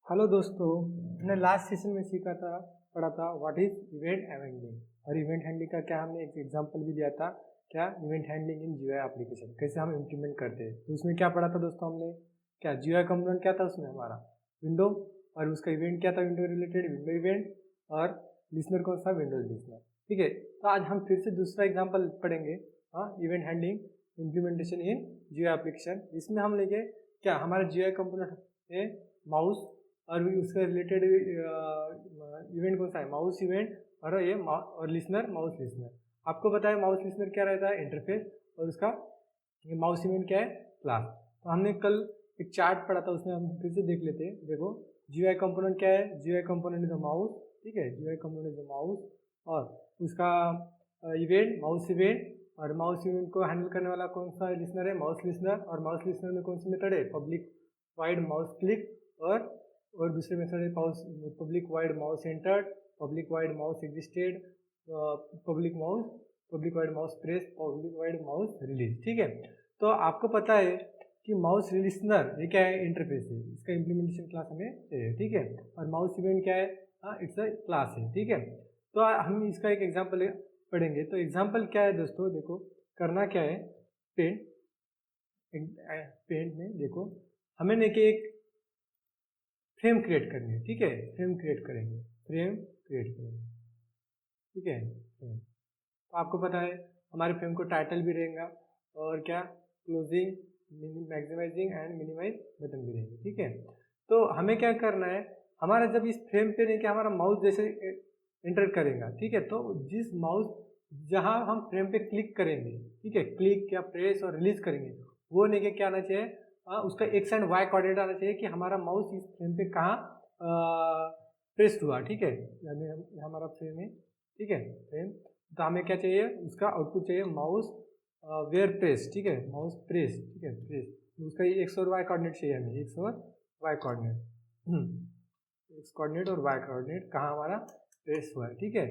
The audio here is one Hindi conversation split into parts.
हेलो दोस्तों, हमने लास्ट सेशन में पढ़ा था व्हाट इज इवेंट हैंडलिंग। और इवेंट हैंडलिंग का क्या हमने एक एग्जांपल भी दिया था, क्या event handling in GUI application कैसे हम इम्प्लीमेंट करते हैं। तो उसमें क्या पढ़ा था दोस्तों हमने, क्या जीयूआई कंपोनेंट क्या था उसमें हमारा विंडो, और उसका इवेंट क्या था विंडो रिलेटेड विंडो इवेंट, और लिसनर कौन सा विंडोज लिसनर। ठीक है, तो आज हम फिर से दूसरा एग्जाम्पल पढ़ेंगे, हाँ, इवेंट हैंडलिंग इम्प्लीमेंटेशन इन जीयूआई एप्लीकेशन। इसमें हम लेंगे क्या हमारा जीयूआई कंपोनेंट है माउस, और भी उसके रिलेटेड इवेंट कौन सा है माउस इवेंट, और ये और लिसनर माउस लिसनर। आपको पता है माउस लिसनर क्या रहता है इंटरफेस, और उसका ये माउस इवेंट क्या है क्लास। तो हमने कल एक चार्ट पढ़ा था, उसमें हम फिर से देख लेते हैं। देखो जीयूआई कंपोनेंट क्या है, GUI component is the mouse. ठीक है, GUI component is the mouse, और उसका इवेंट माउस इवेंट, और माउस इवेंट को हैंडल करने वाला कौन सा लिसनर है माउस लिसनर। और माउस लिसनर में कौन सी मेथड है पब्लिक वाइड माउस क्लिक, और दूसरे मेथड है public wide mouse entered, public wide mouse existed, public wide mouse press, public wide mouse release. ठीक है, तो आपको पता है कि माउस लिसनर ये क्या है इंटरफेस है, इसका इम्प्लीमेंटेशन क्लास हमें चाहिए। ठीक है, और माउस इवेंट क्या है, इट्स अ क्लास है। ठीक है, तो हम इसका एक एग्जांपल पढ़ेंगे। तो एग्जांपल क्या है दोस्तों, देखो करना क्या है, पेंट में देखो हमें लेके एक फ्रेम क्रिएट करनी है। ठीक है, फ्रेम क्रिएट करेंगे। ठीक है, तो आपको पता है हमारे फ्रेम को टाइटल भी रहेगा, और क्या closing, maximising and minimise button भी रहेंगे। ठीक है, तो हमें क्या करना है, हमारा जब इस फ्रेम पे नहीं कि हमारा माउस जैसे एंटर करेगा, ठीक है, तो जिस माउस जहां हम फ्रेम पे क्लिक करेंगे, ठीक है, क्लिक या प्रेस और रिलीज करेंगे, वो नहीं कि क्या आना चाहिए, उसका एक्स एंड वाई कोऑर्डिनेट आना चाहिए कि हमारा माउस इस फ्रेम पे कहाँ प्रेस हुआ। ठीक है, हमारा फ्रेम है, ठीक है फ्रेम, तो हमें क्या चाहिए, उसका आउटपुट चाहिए माउस वेयर प्रेस। ठीक है, माउस प्रेस, ठीक है प्रेस, उसका एक्स और वाई कोऑर्डिनेट चाहिए हमें, एक्स और वाई कोऑर्डिनेट, एक्स कोऑर्डिनेट और वाई कोऑर्डिनेट कहाँ हमारा प्रेस हुआ है। ठीक है,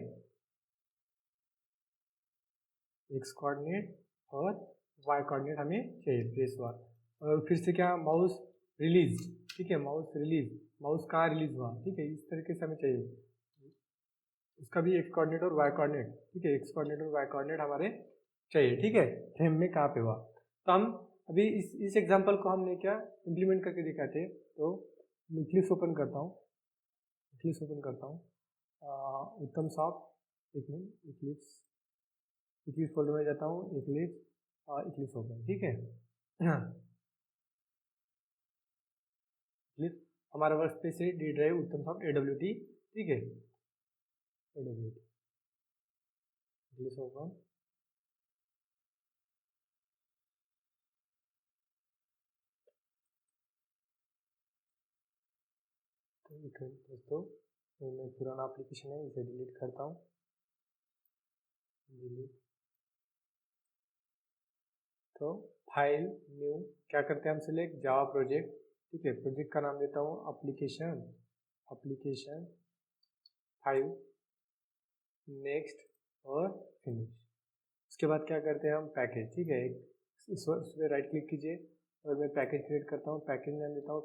एक्स कोऑर्डिनेट और वाई कोऑर्डिनेट हमें चाहिए प्रेस हुआ। और फिर से क्या माउस रिलीज, ठीक है, माउस रिलीज, माउस कहाँ रिलीज हुआ। ठीक है, इस तरीके से हमें चाहिए, उसका भी एक्स कोऑर्डिनेट और वाई कोऑर्डिनेट। ठीक है, एक्स कोऑर्डिनेट और वाई कोऑर्डिनेट हमारे चाहिए। ठीक है, फ्रेम में कहाँ पे हुआ, तो हम अभी इस एग्जांपल को हमने क्या इम्प्लीमेंट करके दिखाते हैं। तो मैं इक्लिप्स ओपन करता हूँ, उत्तम सॉफ्ट, एक मिनट, इक्लिप्स फोल्डर में जाता हूँ, इक्लिप्स ओपन। ठीक है, इक्लिप्स हमारा वर्क स्पेस है डी ड्राइव उत्तम सॉफ्ट AWT। ठीक है, AWT इक्लिप्स ओपन, दोस्तों मैं पुराना एप्लीकेशन है इसे डिलीट करता हूँ, डिलीट। तो फाइल न्यू क्या करते हैं हम, सिलेक्ट जावा प्रोजेक्ट। ठीक है, प्रोजेक्ट का नाम देता हूँ एप्लीकेशन 5, नेक्स्ट और फिनिश। उसके बाद क्या करते हैं हम पैकेज। ठीक है, इस पर राइट क्लिक कीजिए और मैं पैकेज क्रिएट करता हूँ। पैकेज नाम देता हूँ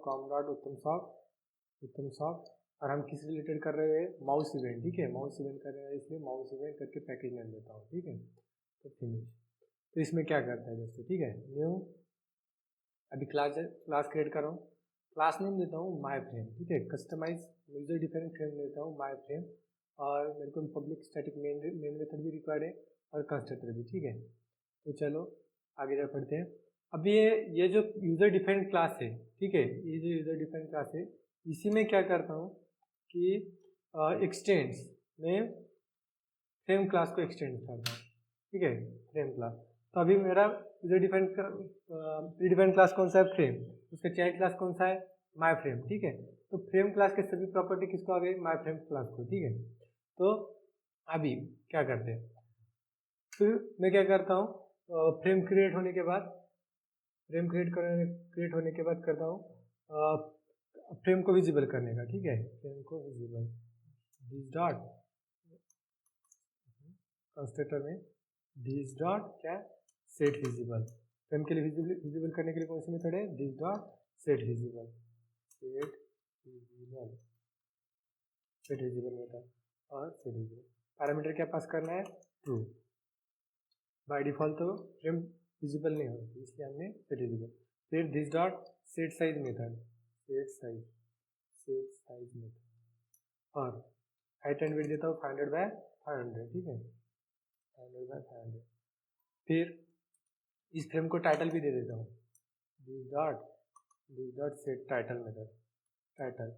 उत्तम सॉफ्ट, और हम किस रिलेटेड कर रहे हैं माउस इवेंट। ठीक है, माउस इवेंट कर रहे हैं इसलिए माउस इवेंट करके पैकेज नाम देता हूँ। ठीक है, तो फिनिश। तो इसमें क्या करता है दोस्तों, ठीक है, न्यू, अभी क्लास क्रिएट कर रहा हूँ, क्लास नेम देता हूँ माई फ्रेम। ठीक है, कस्टमाइज यूजर डिफाइंड फ्रेम देता हूँ माई फ्रेम, और मेरे को पब्लिक स्टैटिक मेन मेथड भी रिक्वायर्ड है और कंस्ट्रक्टर भी। ठीक है, तो चलो आगे जा पढ़ते हैं। अब ये जो यूजर डिफाइंड क्लास है, ठीक है, ये जो यूजर डिफाइंड क्लास है, इसी में क्या करता हूँ कि एक्सटेंड्स में फ्रेम क्लास को एक्सटेंड करता हूँ। ठीक है, फ्रेम क्लास, तो अभी मेरा यूजर डिफाइंड क्लास कौन सा है, फ्रेम, उसका चाइल्ड क्लास कौन सा है, माई फ्रेम। ठीक है, तो फ्रेम क्लास के सभी प्रॉपर्टी किसको आ गई, माई फ्रेम क्लास को। ठीक है, तो अभी क्या करते हैं, फिर मैं क्या करता हूँ, फ्रेम क्रिएट होने के बाद करता हूँ फ्रेम को विजिबल करने का। ठीक है, फ्रेम को विजिबल, दिस डॉट कंस्ट्रक्टर में दिस डॉट क्या सेट विजिबल, फ्रेम के लिए विजिबल करने के लिए कौन सी मेथड है, this dot set visible, visible, set visible method और सेट विजिबल। पैरामीटर क्या पास करना है? ट्रू। बाय डिफॉल्ट तो फ्रेम विजिबल नहीं होती, इसलिए हमने सेट विजिबल। फिर this dot set size method, set size method और हाइट एंड विड्थ देता हूँ 500 बाय 500, ठीक है, 500 बाय 500। फिर इस फ्रेम को टाइटल भी दे देता हूँ, this dot set title method, title.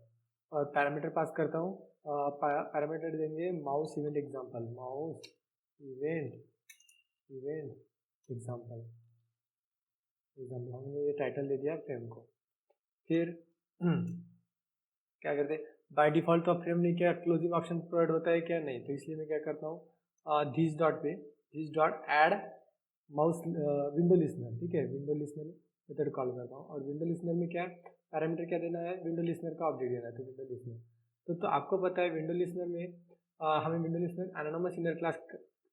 और पैरामीटर पास करता हूँ, पैरामीटर देंगे mouse event example, mouse event example, हमने ये टाइटल दे दिया फ्रेम को। फिर क्या करते हैं, बाय डिफॉल्ट तो फ्रेम ने क्या क्लोजिंग ऑप्शन प्रोवाइड होता है क्या? नहीं, तो इसलिए मैं क्या करता हूँ, this dot add mouse window listener, ठीक है, विंडो लिस्नर मेथड कॉल करता हूँ। और विंडो लिस्नर में क्या पैरामीटर क्या देना है? विंडो लिस्नर का ऑब्जेक्ट देना है, तो विंडो लिस्नर। तो आपको पता है विंडो लिस्नर में हमें window listener anonymous inner class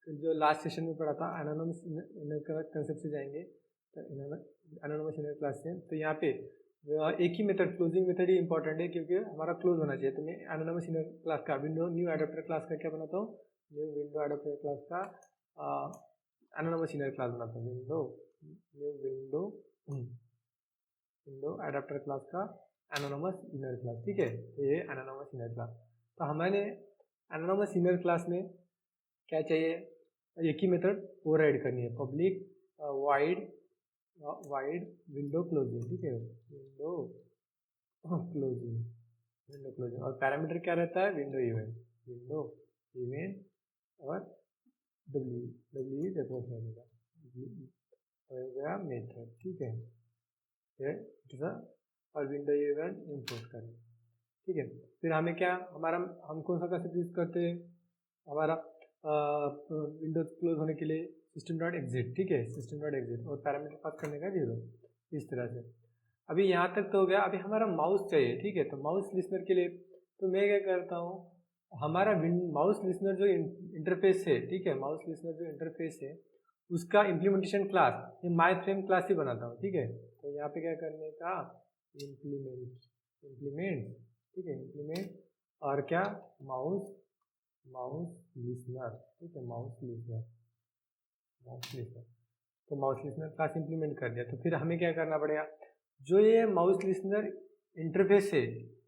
जो लास्ट सेशन में पढ़ा था, एनोनिमस इनर कंसेप्ट से जाएंगे, तो एनोनिमस इनर क्लास से। तो यहाँ पे एक ही मेथड, क्लोजिंग मेथड ही इंपॉर्टेंट है, क्योंकि हमारा क्लोज होना चाहिए। तो मैं एनोनिमस इनर क्लास का विंडो न्यू एडाप्टर क्लास का क्या बनाता हूँ? न्यू विंडो एडाप्टर क्लास का एनोनिमस इनर क्लास बनाता हूँ, विंडो एडाप्टर क्लास का एनोनिमस इनर क्लास, ठीक है। तो ये एनोनिमस इनर क्लास। तो हमारे एनोनिमस इनर क्लास में क्या चाहिए? एक ही मेथड ओवरराइड करनी है, पब्लिक वाइड विंडो क्लोजिंग, ठीक है, विंडो क्लोजिंग। और पैरामीटर क्या रहता है? विंडो इवेंट और डब्ल्यू रेफरेंस रहेगा मेथड, ठीक है, और विंडो इवेंट इंपोर्ट करना, ठीक है। फिर हमें क्या, हम कौन सा कंसेप्ट यूज करते हैं? हमारा विंडोज क्लोज होने के लिए सिस्टम डॉट एग्जिट, ठीक है, सिस्टम डॉट एग्जिट, और पैरामीटर पास करने का 0, इस तरह से। अभी यहाँ तक तो हो गया। अभी हमारा माउस चाहिए, ठीक है। तो माउस लिसनर के लिए तो मैं क्या करता हूँ, हमारा माउस लिसनर जो इंटरफेस है, ठीक है, माउस लिसनर जो इंटरफेस है उसका इम्प्लीमेंटेशन क्लास ये माई फ्रेम क्लास ही बनाता हूँ, ठीक है। तो यहाँ पे क्या करने का, इम्प्लीमेंट, ठीक है, इम्प्लीमेंट और क्या, माउस लिसनर, ठीक है, माउस लिसनर। तो माउस लिसनर क्लास इंप्लीमेंट कर दिया। तो फिर हमें क्या करना पड़ेगा, जो ये माउस लिसनर इंटरफेस है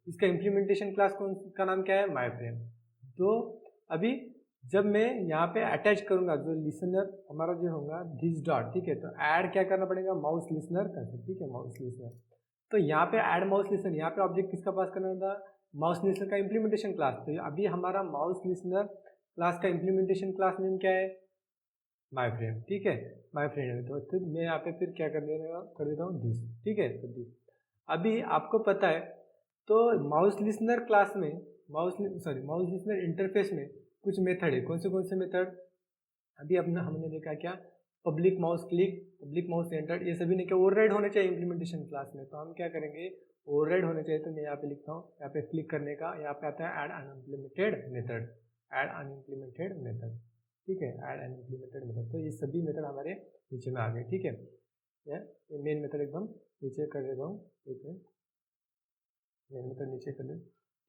इसका इम्प्लीमेंटेशन क्लास कौन का नाम क्या है? My frame. तो अभी जब मैं यहाँ पे अटैच करूँगा जो लिसनर हमारा जो होगा दिस डॉट, ठीक है, तो ऐड क्या करना पड़ेगा? माउस लिसनर कंसेप्ट, ठीक है, माउस लिसनर। तो यहाँ पे ऐड माउस लिसनर, यहाँ पे ऑब्जेक्ट किसका पास करना था? माउस लिसनर का इम्प्लीमेंटेशन क्लास। तो अभी हमारा माउस लिसनर क्लास का इम्प्लीमेंटेशन क्लास नेम क्या है? माई फ्रेम, ठीक है, माई फ्रेम। तो फिर मैं यहाँ पे फिर क्या कर देता हूँ दिस, ठीक है। तो दिस अभी आपको पता है, तो माउस लिसनर क्लास में माउस लिसनर इंटरफेस में कुछ मेथड है। कौन से मेथड? अभी अपना हमने देखा क्या, public mouse click, public mouse enter, ये सभी ने क्या ओवरराइड होने चाहिए इम्प्लीमेंटेशन क्लास में। तो हम क्या करेंगे, ओवरराइड होने चाहिए। तो मैं यहाँ पे लिखता हूँ, यहाँ पे क्लिक करने का, यहाँ पे आता है ऐड अनइम्प्लीमेंटेड मेथड, ठीक है, ऐड अनइम्प्लीमेंटेड मेथड। तो ये सभी मेथड हमारे नीचे में आ गए, ठीक है। ये मेन मेथड एकदम नीचे कर देता हूँ, ठीक है, मेन मेथड नीचे कर दे,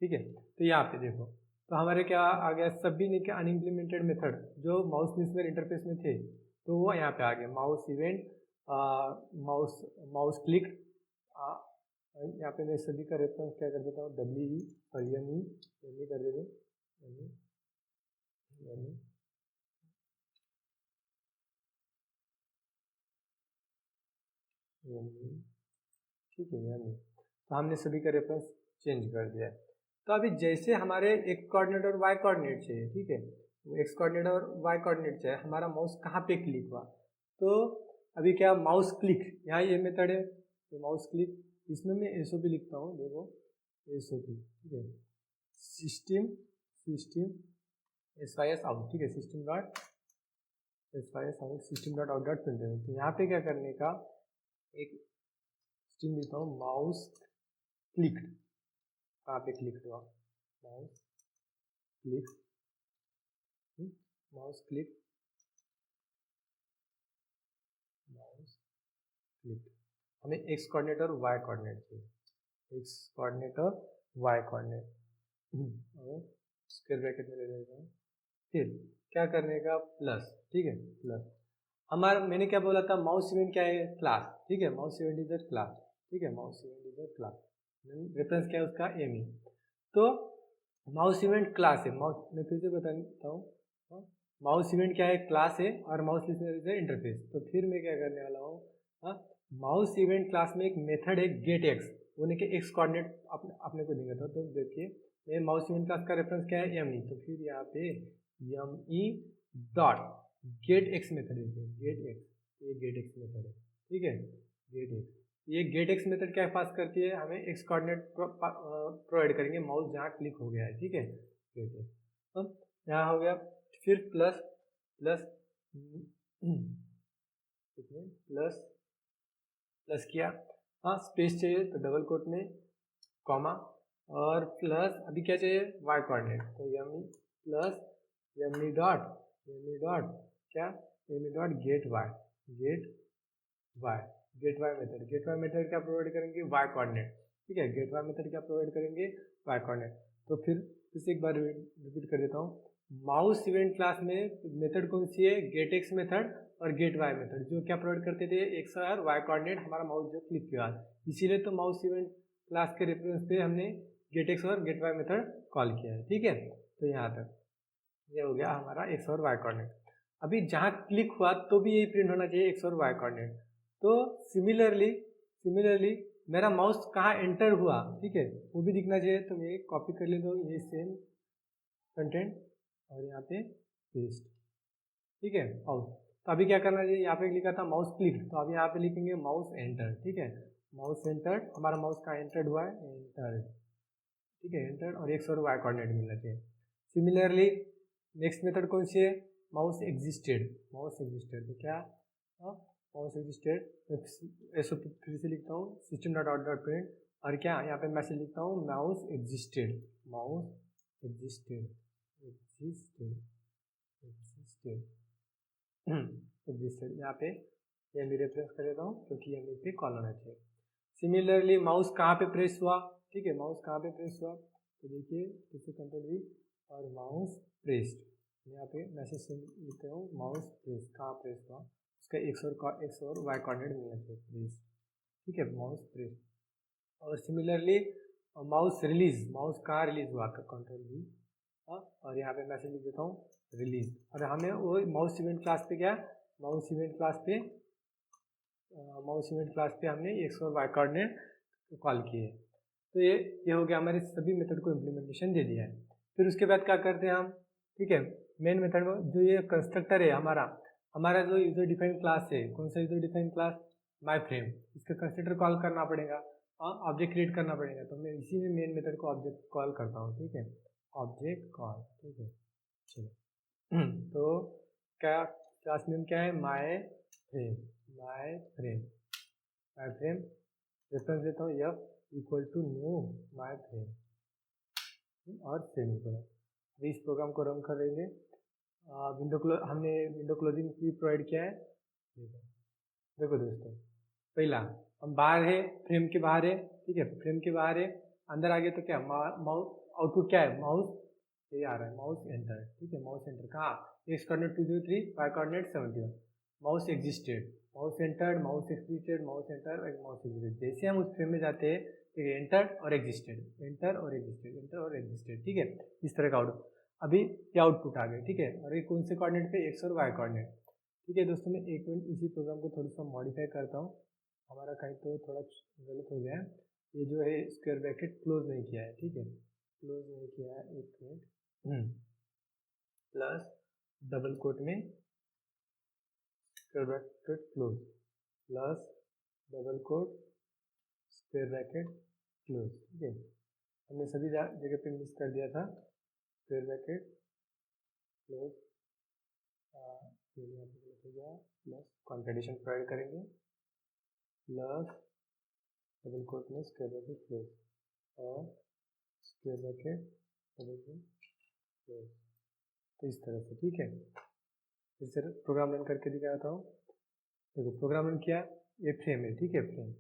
ठीक है। तो यहाँ पे देखो, तो हमारे क्या आ गया, सभी ने क्या अनइम्प्लीमेंटेड मेथड जो माउस लिसनर इंटरफेस में थे, तो वो यहाँ पे आ गए। माउस इवेंट, माउस क्लिक, यहाँ पे मैं सभी का रेफरेंस क्या कर देता हूँ, डब्ल्यू और एम ई कर देते, ठीक है, यानी तो हमने सभी का रेफरेंस चेंज कर दिया है। तो अभी जैसे हमारे एक्स कोऑर्डिनेट और वाई कोऑर्डिनेट चाहिए, ठीक है, एक्स कोऑर्डिनेट और वाई कोऑर्डिनेट चाहिए, हमारा माउस कहाँ पे क्लिक हुआ। तो अभी क्या, माउस क्लिक, यहाँ ये मेथड है, तो माउस क्लिक, इसमें मैं एसओपी लिखता हूँ, देखो एसओपी, ठीक है, सिस्टम एसवाईएस आउट, ठीक है, system dot out dot print. तो यहाँ पे क्या करने का, एक स्ट्रिंग लिखता हूँ, माउस क्लिक्ड, कहाँ पे क्लिक हुआ, माउस क्लिक, माउस क्लिक, हमें एक्स कोऑर्डिनेट और वाई कोऑर्डिनेट चाहिए, एक्स कोऑर्डिनेट और वाई कोऑर्डिनेट और स्क्वायर ब्रैकेट में ले लेता हूँ। फिर क्या करने का, प्लस, ठीक है, प्लस हमारा मैंने क्या बोला था, माउस इवेंट क्या है, क्लास, ठीक है, mouse event is a class, ठीक है, mouse event is a class, reference क्या है उसका, एमी। तो माउस इवेंट क्लास है, माउस मैं फिर से बता देता हूँ, माउस इवेंट क्या है, क्लास है, और माउस लिस्टनर इज इंटरफेस। तो फिर मैं क्या करने वाला हूँ, माउस इवेंट क्लास में एक मेथड है गेट एक्स, उन्हें के एक्स कोऑर्डिनेट अपने को देंगे। तो देखिए ये माउस इवेंट क्लास का रेफरेंस क्या है, एम ई, तो फिर यहाँ पे M E dot get X method है, गेट एक्स, ये गेट एक्स मेथड है, ठीक है, गेट एक्स। ये गेट एक्स मेथड क्या पास करती है, हमें एक्स कोऑर्डिनेट प्रोवाइड करेंगे माउस जहाँ क्लिक हो गया है, ठीक है, गेट एक्स। तो यहाँ हो गया, फिर प्लस प्लस प्लस प्लस किया, हाँ स्पेस चाहिए तो डबल कोट में कॉमा, और प्लस अभी क्या चाहिए, वाई कोऑर्डिनेट, तो यमी प्लस यमी डॉट क्या, यमी dot get Y, get Y, get Y method, get Y method क्या प्रोवाइड करेंगे, वाई कोऑर्डिनेट, ठीक है, गेट वाई मेथड क्या प्रोवाइड करेंगे, वाई कोऑर्डिनेट। तो फिर से एक बार रिपीट कर देता हूँ, माउस इवेंट क्लास में मेथड कौन सी है, गेट एक्स मेथड और गेट वाई मेथड, जो क्या प्रोवाइड करते थे, एक्स और वाई कोऑर्डिनेट हमारा माउस जो क्लिक किया, इसीलिए तो माउस इवेंट क्लास के रेफरेंस पे हमने गेट एक्स और गेट वाई मेथड कॉल किया है, ठीक है। तो यहाँ तक ये हो गया हमारा एक्स और वाई कोऑर्डिनेट। अभी जहाँ क्लिक हुआ तो भी यही प्रिंट होना चाहिए, एक्स और वाई कोऑर्डिनेट। तो सिमिलरली मेरा माउस कहाँ एंटर हुआ, ठीक है, वो भी दिखना चाहिए। तो मैं कॉपी कर लेता हूँ ये सेम कंटेंट और यहाँ पे पेस्ट, ठीक है, माउस। तो अभी क्या करना चाहिए, यहाँ पे लिखा था माउस क्लिक, तो अभी यहाँ पे लिखेंगे माउस एंटर, ठीक है, माउस एंटर्ड, हमारा माउस कहाँ एंटर्ड हुआ है, एंटर्ड, ठीक है, एंटर्ड, और एक्स और वाई कोऑर्डिनेट मिलना चाहिए। सिमिलरली नेक्स्ट मेथड कौन सी है, माउस एग्जिस्टेड, तो क्या, माउस एग्जिस्टेड, ऐसे फिर से लिखता हूँ system dot out dot print, और क्या यहाँ पे मैसेज लिखता हूँ माउस एग्जिस्टेड, एग्जिस्टेड यहाँ पे ये भी रेफरेंस कर देता हूँ क्योंकि ये पे कॉल होना चाहिए। सिमिलरली माउस कहाँ पे प्रेस हुआ, ठीक है, माउस कहाँ पे प्रेस हुआ, तो देखिए फिर से कंट्रोल वी और माउस प्रेस्ड, यहाँ पे मैसेज लिखते हूँ माउस प्रेस, कहाँ प्रेस हुआ उसका एक्स और वाई कोऑर्डिनेट मिलना चाहिए, प्रेस, ठीक है, माउस प्रेस। और सिमिलरली माउस रिलीज, माउस कहाँ रिलीज हुआ, तो कंट्रोल वी, और यहाँ पे मैसेज लिख देता हूँ रिलीज, और हमें वो माउस इवेंट क्लास पे क्या, माउस इवेंट क्लास पे हमने एक्स और वाई कोऑर्डिनेट कॉल किए। तो ये हो गया, हमारे सभी मेथड को इम्प्लीमेंटेशन दे दिया है। फिर उसके बाद क्या करते हैं हम, ठीक है, मेन मेथड में जो ये कंस्ट्रक्टर है हमारा जो यूजर डिफाइंड क्लास है, कौन सा यूजर डिफाइंड क्लास, माई फ्रेम, इसका कंस्ट्रक्टर कॉल करना पड़ेगा और ऑब्जेक्ट क्रिएट करना पड़ेगा। तो मैं इसी में मेन मेथड को ऑब्जेक्ट कॉल करता हूँ, ठीक है, ऑब्जेक्ट कॉल, ठीक है, चलो। तो क्या क्लास नेम क्या है, माई फ्रेम रेफरेंस देता हूँ F equal to new my frame और सेमीकोलन। अभी इस प्रोग्राम को रन करेंगे, हमने विंडो क्लोजिंग भी प्रोवाइड किया है। देखो दोस्तों, पहला हम बाहर है, फ्रेम के बाहर है, ठीक है, फ्रेम के बाहर है, अंदर आ गए तो क्या, माउस आउटपुट क्या है, माउस ये आ रहा है, माउस एंटर, ठीक है, माउस एंटर कहाँ, X coordinate 203, Y coordinate 71, mouse existed, mouse entered, mouse existed, mouse enter और माउस एग्जिस्टेड। जैसे हम उस फ्रेम में जाते हैं तो एंटर और एग्जिस्टेड, एंटर और एग्जिस्टेड, एंटर और एग्जिस्टेड, ठीक है, इस तरह का आउटपुट। अभी ये आउटपुट आ गए, ठीक है, और ये कौन से कोऑर्डिनेट पे, एक्स और वाई कोऑर्डिनेट, ठीक है। दोस्तों मैं एक मिनट इसी प्रोग्राम को थोड़ा सा मॉडिफाई करता हूँ, हमारा कहीं तो थोड़ा गलत हो गया है, ये जो है स्क्वायर ब्रैकेट क्लोज नहीं किया है, ठीक है, क्लोज नहीं किया है, एक मिनट, प्लस डबल कोट में square bracket close, plus double coat square bracket close, ठीक है, हमने सभी जगह पे मिस कर दिया था, स्क्वायर ब्रैकेट क्लोज, हो गया, प्लस कॉन्ट्रडिक्शन प्रोवाइड करेंगे, प्लस डबल कोट में स्क्वायर ब्रैकेट क्लोज और square bracket double quote close, तो इस तरह से, ठीक है। फिर से प्रोग्राम रन करके दिखाता हूँ। देखो प्रोग्राम रन किया, ये फ्रेम है, ठीक है, फ्रेम,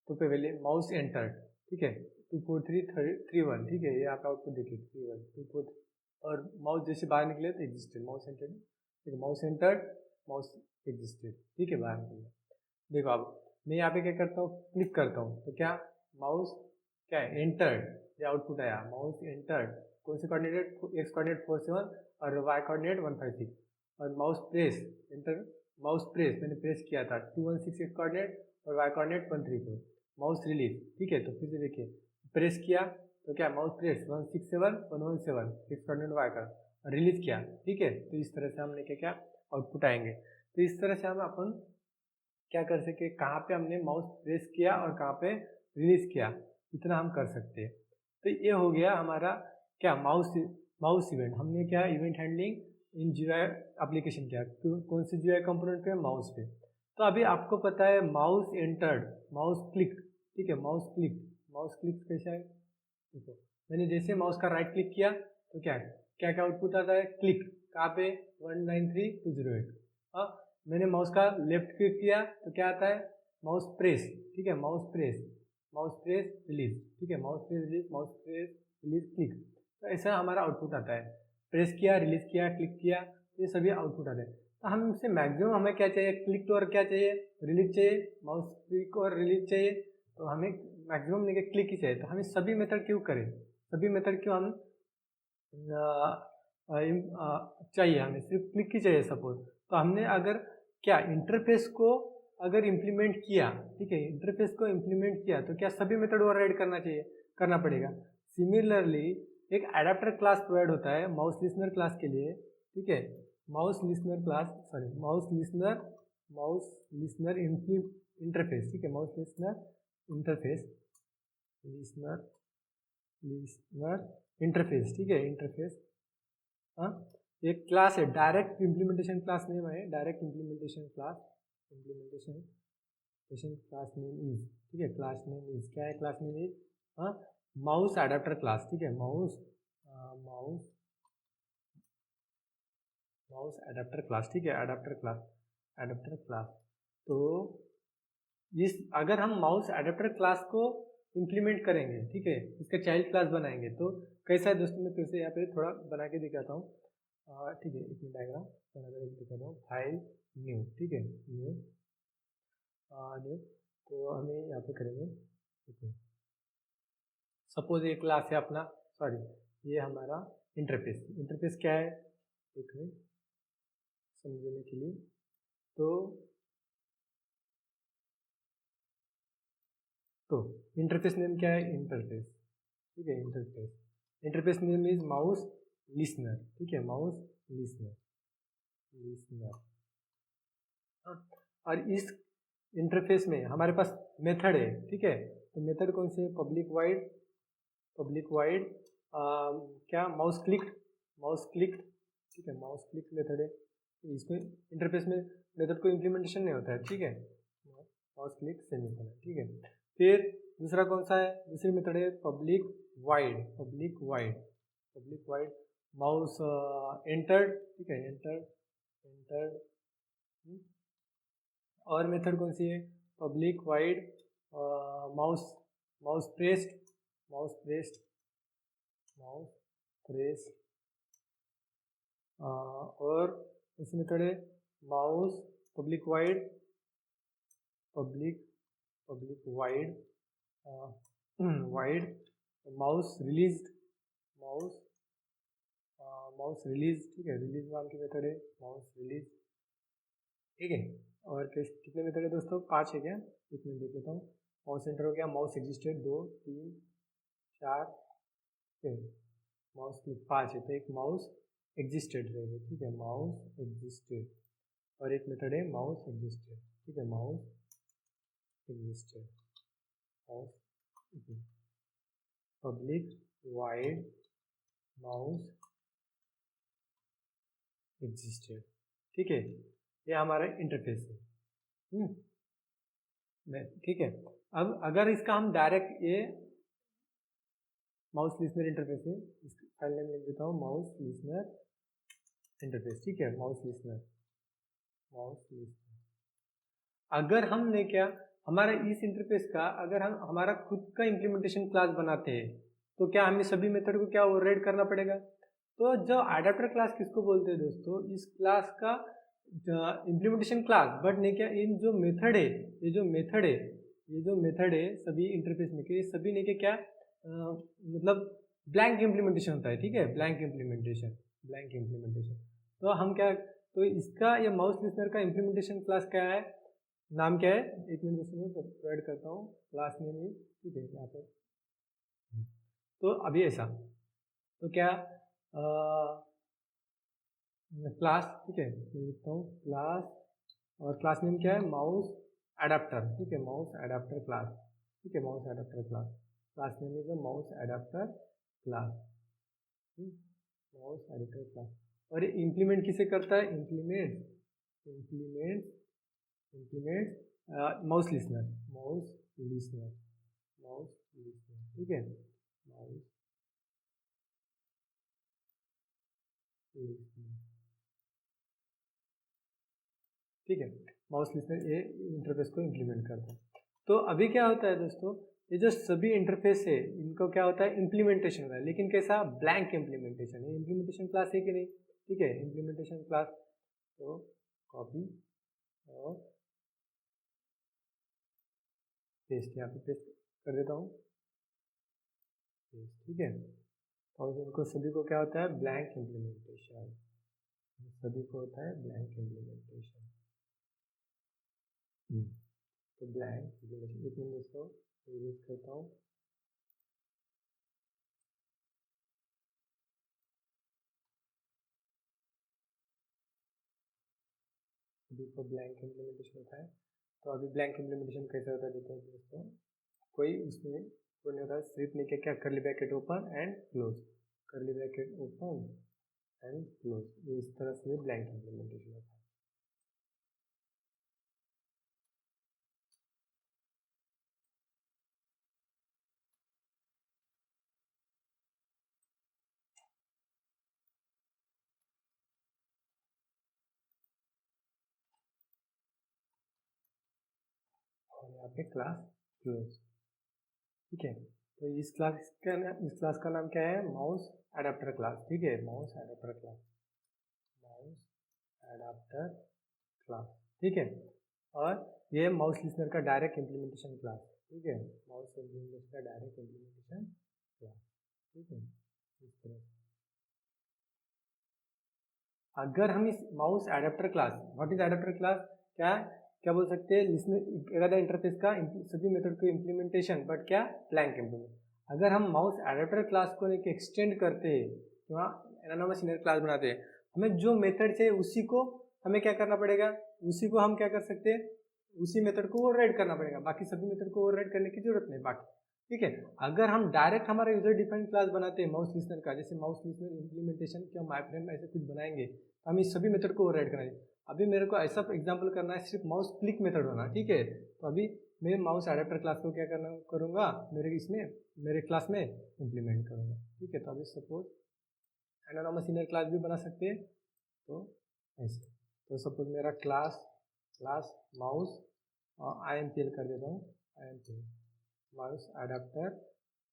तो पहले माउस एंटर्ड, ठीक है, 24331, ठीक है, ये आप आउटपुट देखिए 3124, और माउस जैसे बाहर निकले तो एग्जिस्टेड, माउस एंटर्ड, ठीक है, माउस एंटर्ड, माउस एग्जिस्टेड, ठीक है, बाहर निकले। देखो अब मैं यहाँ पे क्या करता हूँ, क्लिक करता हूँ तो क्या माउस क्या है एंटर्ड, ये आउटपुट आया, माउस एंटर्ड, कौन से कोऑर्डिनेट, एक्स कोऑर्डिनेट 47 और वाई कोऑर्डिनेट 156, और mouse press enter, mouse press मैंने प्रेस किया था 216 एक्स कोऑर्डिनेट और वाई कोऑर्डिनेट 134, माउस रिलीज, ठीक है, तो फिर से देखिए प्रेस किया तो क्या mouse press 167 117 X coordinate Y का, रिलीज किया, ठीक है, तो इस तरह से हमने क्या क्या आउटपुट आएंगे। तो इस तरह से हम अपन क्या कर सके, कहाँ पे हमने माउस प्रेस किया और कहाँ पे रिलीज किया, इतना हम कर सकते हैं। तो ये हो गया हमारा क्या माउस इवेंट, हमने क्या event handling in GUI application किया, कौन से GUI कंपोनेंट पे, माउस पे। तो अभी आपको पता है माउस एंटर्ड, माउस क्लिक, ठीक है, माउस क्लिक कैसा है, ठीक है, मैंने जैसे माउस का राइट क्लिक किया तो क्या क्या क्या आउटपुट आता है, क्लिक कहाँ पे 193208, हाँ, मैंने माउस का लेफ्ट क्लिक किया तो क्या आता है, माउस प्रेस, ठीक है, माउस प्रेस रिलीज, ठीक है, माउस प्रेस रिलीज क्लिक, तो ऐसा हमारा आउटपुट आता है, प्रेस किया, रिलीज किया, क्लिक किया, ये सभी आउटपुट आते हैं। तो हमसे मैक्सिमम हमें क्या चाहिए, क्लिक और क्या चाहिए, रिलीज चाहिए, माउस क्लिक और रिलीज चाहिए, तो हमें मैक्सिमम नहीं क्लिक ही चाहिए। तो हमें सभी मेथड क्यों करें, सभी मेथड क्यों हम चाहिए, हमें सिर्फ क्लिक ही चाहिए सपोज। तो हमने अगर क्या इंटरफेस को अगर इम्प्लीमेंट किया, ठीक है, इंटरफेस को इम्प्लीमेंट किया तो क्या सभी मेथड ओवरराइड करना पड़ेगा। सिमिलरली एक एडाप्टर क्लास प्रोवाइड होता है माउस लिसनर क्लास के लिए, ठीक है, माउस लिसनर इंटरफेस, ठीक है, माउस लिसनर इंटरफेस, ठीक है, इंटरफेस, हाँ, एक क्लास है, डायरेक्ट इम्प्लीमेंटेशन क्लास नेम है, direct implementation class name is, ठीक है, क्लास नेम इज क्या है, क्लास नेम इज, हाँ, माउस एडाप्टर क्लास, ठीक है, माउस एडाप्टर क्लास, ठीक है, एडाप्टर क्लास। तो इस अगर हम माउस एडाप्टर क्लास को इम्प्लीमेंट करेंगे, ठीक है, इसका चाइल्ड क्लास बनाएंगे तो कैसा है दोस्तों, मैं फिर से यहाँ पे थोड़ा बना के दिखाता हूँ, ठीक है, इसमें डायग्राम बना कर दिखाता हूँ, फाइल न्यू, ठीक है, न्यू, तो हमें यहाँ पे करेंगे, ठीक है, सपोज ये क्लास है अपना, सॉरी ये हमारा इंटरफेस क्या है, एक मिनट समझने के लिए, तो इंटरफेस नेम क्या है, इंटरफेस, ठीक है, interface name is mouse listener, ठीक है, माउस लिसनर, और इस इंटरफेस में हमारे पास मेथड है, ठीक है, तो मेथड कौन से, पब्लिक वाइड क्या माउस क्लिक, ठीक है, माउस क्लिक मेथड है, इसमें इंटरफेस में मेथड को इम्प्लीमेंटेशन नहीं होता है, ठीक है, माउस क्लिक सेमीकोलन, ठीक है। फिर दूसरा कौन सा है, दूसरी मेथड है पब्लिक वाइड माउस एंटर्ड, ठीक है, एंटर्ड, और मेथड कौन सी है, पब्लिक वाइड माउस प्रेस्ड, और दूसरी मेथड है mouse public wide mouse release, ठीक है, रिलीज नाम की मेथड है माउस रिलीज, ठीक है। और कितने मेथड है दोस्तों, 5 है क्या, एक मिनट देख लेता हूँ, माउस एंटर हो गया, माउस एग्जिस्टेड 2 3 4 माउस क्लिक 5 है, तो एक माउस एग्जिस्टेड रहेगा, ठीक है, माउस एग्जिस्टेड, और एक मेथड है माउस एग्जिस्टेड, ठीक है, mouse existed, public wide mouse existed, ठीक है, ये हमारा इंटरफेस है, ठीक है। अब अगर इसका हम डायरेक्ट ये माउस लिसनर इंटरफेस है, इस फाइल नेम लिख देता हूँ माउस लिसनर इंटरफेस, ठीक है, माउस लिसनर। अगर हमने क्या हमारा इस इंटरफेस का अगर हम हमारा खुद का इम्प्लीमेंटेशन क्लास बनाते हैं तो क्या हमें सभी मेथड को क्या ओवरराइड करना पड़ेगा? तो जो एडाप्टर क्लास किसको बोलते हैं दोस्तों? इस क्लास का इम्प्लीमेंटेशन क्लास, बट नहीं क्या, इन जो मेथड है, ये जो मेथड है सभी इंटरफेस में के सभी ने के क्या मतलब ब्लैंक इम्प्लीमेंटेशन होता है, ठीक है, ब्लैंक इम्प्लीमेंटेशन। तो हम क्या, तो इसका ये माउस लिस्नर का इम्प्लीमेंटेशन क्लास क्या है, नाम क्या है, एक मिनट दोस्तों मैं प्रोवाइड करता हूँ, क्लास नेम ही, ठीक है, यहाँ पर। तो अभी ऐसा, तो क्या क्लास, ठीक है, मैं लिखता हूँ क्लास, और क्लास नेम क्या है, माउस एडाप्टर, ठीक है, माउस एडाप्टर क्लास, ठीक है, mouse adapter class, class name is mouse adapter class, mouse adapter class. और ये इम्प्लीमेंट किसे करता है, इम्प्लीमेंट माउस लिस्नर, ठीक है, माउस लिस्नर, ठीक है, माउस लिस्नर ये इंटरफेस को इम्प्लीमेंट करता है। तो अभी क्या होता है दोस्तों, ये जो सभी इंटरफेस है इनको क्या होता है, इम्प्लीमेंटेशन होता है, लेकिन कैसा, ब्लैंक इम्प्लीमेंटेशन है। इम्प्लीमेंटेशन क्लास है कि नहीं, ठीक है, इम्प्लीमेंटेशन क्लास, तो कॉपी और पेस्ट, यहाँ पे पेस्ट कर देता हूँ, ठीक है। और इनको सभी को क्या होता है, ब्लैंक इम्प्लीमेंटेशन, सभी को होता है ब्लैंक इम्प्लीमेंटेशन। तो ब्लैंक इम्प्लीमेंटेशन, एक मिनट दोस्तों यूज करता हूँ, सभी को ब्लैंक इम्प्लीमेंटेशन होता है। तो अभी ब्लैंक इम्प्लीमेंटेशन कैसे होता है देखते हैं दोस्तों, कोई उसमें कोई नहीं होता, सिर्फ नहीं क्या, करली ब्रैकेट ओपन एंड क्लोज, करली ब्रैकेट ओपन एंड क्लोज, ये इस तरह से ब्लैंक इम्प्लीमेंटेशन होता है। और यहाँ पे क्लास क्लोज, ठीक है। तो इस क्लास का नाम क्या है, माउस एडाप्टर क्लास, ठीक है, mouse adapter class, mouse adapter class, ठीक है। और ये माउस लिस्नर का डायरेक्ट इम्प्लीमेंटेशन क्लास, ठीक है, माउस लिस्नर का डायरेक्ट इम्प्लीमेंटेशन क्लास, ठीक है, इस तरह। अगर हम इस mouse adapter class, what is adapter class, क्या क्या बोल सकते हैं, लिस्नर इंटरफेस का सभी मेथड को इम्प्लीमेंटेशन, बट क्या, ब्लैंक इम्प्लीमेंट। अगर हम माउस एडाप्टर क्लास को लेके एक्सटेंड करते हैं, तो एनानोमस इनर क्लास बनाते हैं, हमें जो मेथड चाहिए उसी को हमें क्या करना पड़ेगा, उसी को हम क्या कर सकते हैं, उसी मेथड को ओवरराइड करना पड़ेगा, बाकी सभी मेथड को ओवरराइड करने की जरूरत नहीं बाकी, ठीक है। अगर हम डायरेक्ट हमारा यूजर डिफाइंड क्लास बनाते हैं माउस लिस्नर का, जैसे माउस लिस्नर इम्प्लीमेंटेशन क्या माई फ्रेम ऐसे कुछ बनाएंगे, तो हम इस सभी मेथड को ओवरराइड कराएंगे। अभी मेरे को ऐसा एग्जांपल करना है, सिर्फ माउस क्लिक मेथड होना, ठीक है। तो अभी मैं माउस एडाप्टर क्लास को क्या करना करूँगा, मेरे क्लास में इम्प्लीमेंट करूँगा, ठीक है। तो अभी सपोज एनानोमस इनर क्लास भी बना सकते हैं, तो ऐसे, तो सपोज मेरा क्लास माउस IMPL कर देता हूँ, IMPL माउस एडाप्टर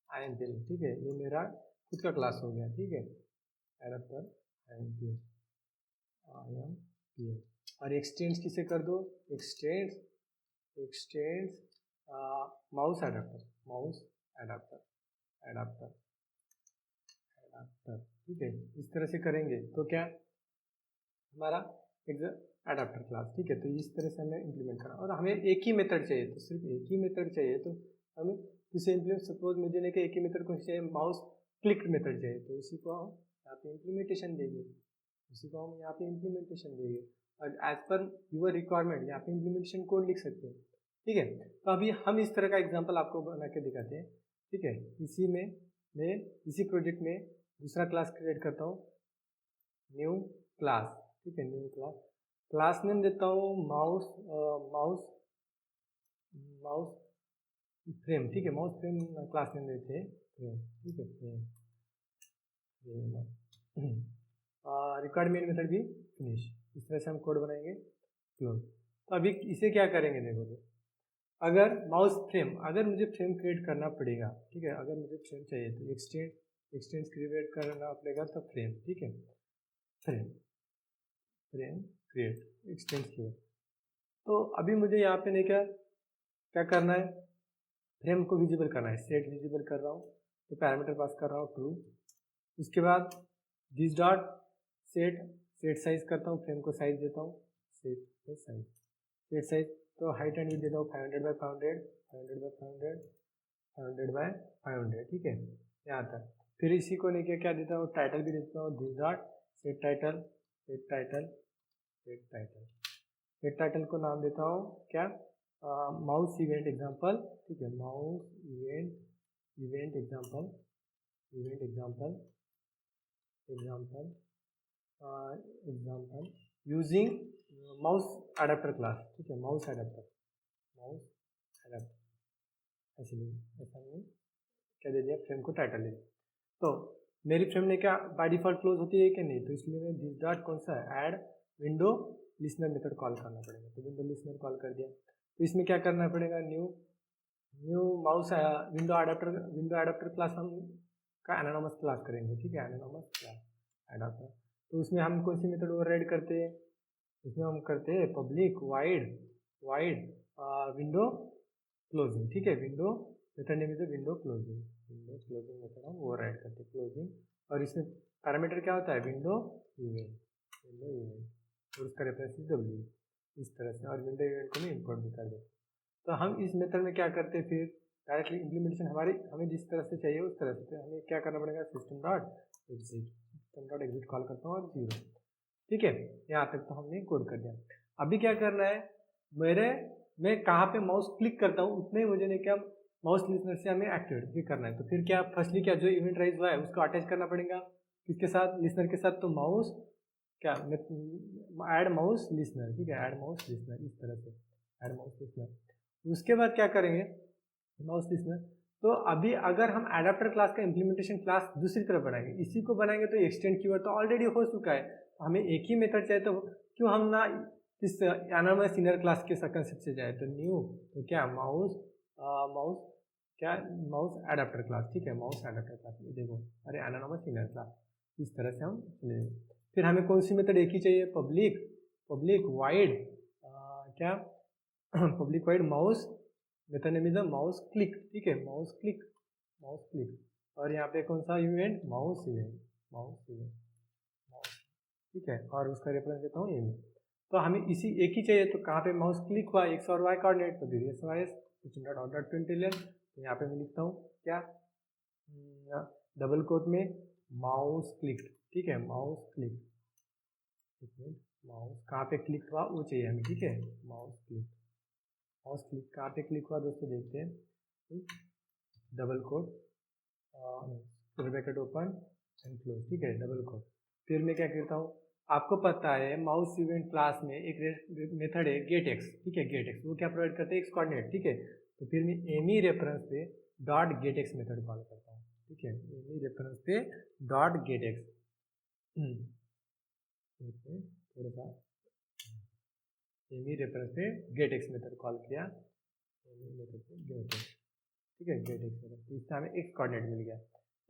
IMPL, ठीक है, ये मेरा खुद का क्लास हो गया, ठीक है, एडाप्टर IMPL, और एक्सटेंड्स किसे कर दो, एक्सटेंड्स माउस एडाप्टर, ठीक है, इस तरह से करेंगे तो क्या हमारा एडाप्टर क्लास, ठीक है। तो इस तरह से हमें इम्प्लीमेंट करना, और हमें एक ही मेथड चाहिए, तो सिर्फ एक ही मेथड चाहिए, तो हमें इसे इम्प्लीमेंट, सपोज मुझे नहीं कि एक ही मेथड को चाहिए, माउस क्लिक मेथड चाहिए, तो उसी को हम यहाँ पे इम्प्लीमेंटेशन देंगे, और एज पर यूर रिक्वायरमेंट यहाँ पे इम्प्लीमेंटेशन कोड लिख सकते हैं, ठीक है। तो अभी हम इस तरह का एग्जाम्पल आपको बना के दिखाते हैं, ठीक है। इसी प्रोजेक्ट में दूसरा क्लास क्रिएट करता हूँ, न्यू क्लास, ठीक है, न्यू क्लास नेम देता हूँ माउस फ्रेम, ठीक है, माउस फ्रेम क्लास नेम देते हैं, फ्रेम, ठीक है, फ्रेम, रिक्वायर्ड मेन मेथड भी फिनिश, इस तरह से हम कोड बनाएंगे क्लोज। तो अभी इसे क्या करेंगे देखो, अगर माउस फ्रेम, अगर मुझे फ्रेम क्रिएट करना पड़ेगा, ठीक है, अगर मुझे फ्रेम चाहिए तो एक्सटेंड क्रिएट करना पड़ेगा, तो फ्रेम, ठीक है, फ्रेम क्रिएट एक्सटेंड क्रिएट। तो अभी मुझे यहाँ पे नहीं क्या करना है, फ्रेम को विजिबल करना है, सेट विजिबल कर रहा हूँ, तो पैरामीटर पास कर रहा हूँ ट्रू। उसके बाद दिस डॉट सेट साइज करता हूँ, फ्रेम को साइज देता हूँ, सेट साइज तो हाइट एंड विड्थ देता हूँ 500 बाय 500, 500 बाय 500, 500 बाय 500, ठीक है, यहाँ तक। फिर इसी को लेके क्या देता हूँ, टाइटल भी देता हूँ, दिस डॉट सेट टाइटल को नाम देता हूँ क्या, माउस इवेंट एग्जाम्पल, ठीक है, mouse event example using mouse adapter class, ठीक है, माउस एडाप्टर ऐसे नहीं क्या दे दिया, फ्रेम को टाइटल दे दिया। तो मेरी फ्रेम ने क्या बाय डिफॉल्ट क्लोज होती है कि नहीं, तो इसलिए मैं दिस डॉट कौन सा है, add window listener method call करना पड़ेगा, तो विंडो लिसनर कॉल कर दिया। तो इसमें क्या करना पड़ेगा, new mouse window adapter class हम का एनानोमस क्लास करेंगे, ठीक है, एनानोमस क्लास एडाप्टर। तो उसमें हम कौन सी मेथड ओवरराइड करते हैं, उसमें हम करते हैं पब्लिक वाइड विंडो क्लोजिंग, ठीक है, window method name is window closing method हम ओवरराइड करते हैं क्लोजिंग। और इसमें पैरामीटर क्या होता है, विंडो इवेंट और उसका रेफरेंस डब्ल्यू, इस तरह से। और विंडो इवेंट को मैं इंपोर्ट भी कर देते। तो हम इस मेथड में क्या करते हैं, फिर डायरेक्टली इम्प्लीमेंटेशन हमें जिस तरह से चाहिए उस तरह से, तो हमें क्या करना पड़ेगा, सिस्टम डॉट एग्जिट कॉल करता हूँ और 0, ठीक है, यहाँ तक तो हमने कोड कर दिया। अभी क्या करना है, मैं कहाँ पे माउस क्लिक करता हूँ उतने ही मुझे क्या माउस लिसनर से हमें एक्टिवेट भी करना है। तो फिर क्या, फर्स्टली क्या जो इवेंट राइज हुआ है उसको अटैच करना पड़ेगा किसके साथ, लिसनर के साथ। तो माउस क्या, ऐड माउस लिसनर, ठीक है, ऐड माउस लिसनर, इस तरह से ऐड माउस लिसनर। उसके बाद क्या करेंगे, माउस लिसनर। तो अभी अगर हम एडाप्टर क्लास का इम्प्लीमेंटेशन क्लास दूसरी तरफ बनाएंगे, इसी को बनाएंगे तो एक्सटेंड कीवर्ड तो ऑलरेडी हो चुका है, हमें एक ही मेथड चाहिए, तो क्यों हम ना इस एनानोमस इनर क्लास के कंसेप्ट से जाए। तो न्यू, तो क्या माउस एडाप्टर क्लास, ठीक है, माउस एडाप्टर क्लास, ये देखो, अरे एनानोमस इनर क्लास, इस तरह से हम ले। फिर हमें कौन सी मेथड एक ही चाहिए, पब्लिक वाइड क्या public wide mouse method name is mouse click, ठीक है, माउस क्लिक। और यहाँ पे कौन सा इवेंट, माउस इवेंट, ठीक है, और उसका रेफरेंस देता हूँ ये। तो हमें इसी एक ही चाहिए, तो कहाँ पे माउस क्लिक हुआ, एक्स और वाई कोऑर्डिनेट, तो फिर एक्स वाई डॉट प्रिंटलन। तो यहाँ पे मैं लिखता हूँ क्या, डबल कोट में माउस क्लिक, ठीक है, माउस क्लिक कहाँ पे क्लिक हुआ वो चाहिए हमें, ठीक है, माउस क्लिक कहाँ पे क्लिक हुआ दोस्तों, देखते हैं, double quote bracket open and close, ठीक है, डबल कोट। फिर मैं क्या करता हूँ, आपको पता है माउस इवेंट क्लास में एक मेथड है गेटएक्स, ठीक है, गेटएक्स वो क्या प्रोवाइड करते हैं, एक्स कोऑर्डिनेट, ठीक है। तो फिर मैं एमी रेफरेंस पे डॉट गेटएक्स मेथड कॉल करता हूँ, ठीक है, एमी रेफरेंस पे डॉट गेटएक्स, थोड़ा सा एमी रेफरेंस पे गेटएक्स मेथड कॉल किया, ठीक है, गेटएक्स मेथड, तो इससे हमें एक्स कोऑर्डिनेट मिल गया,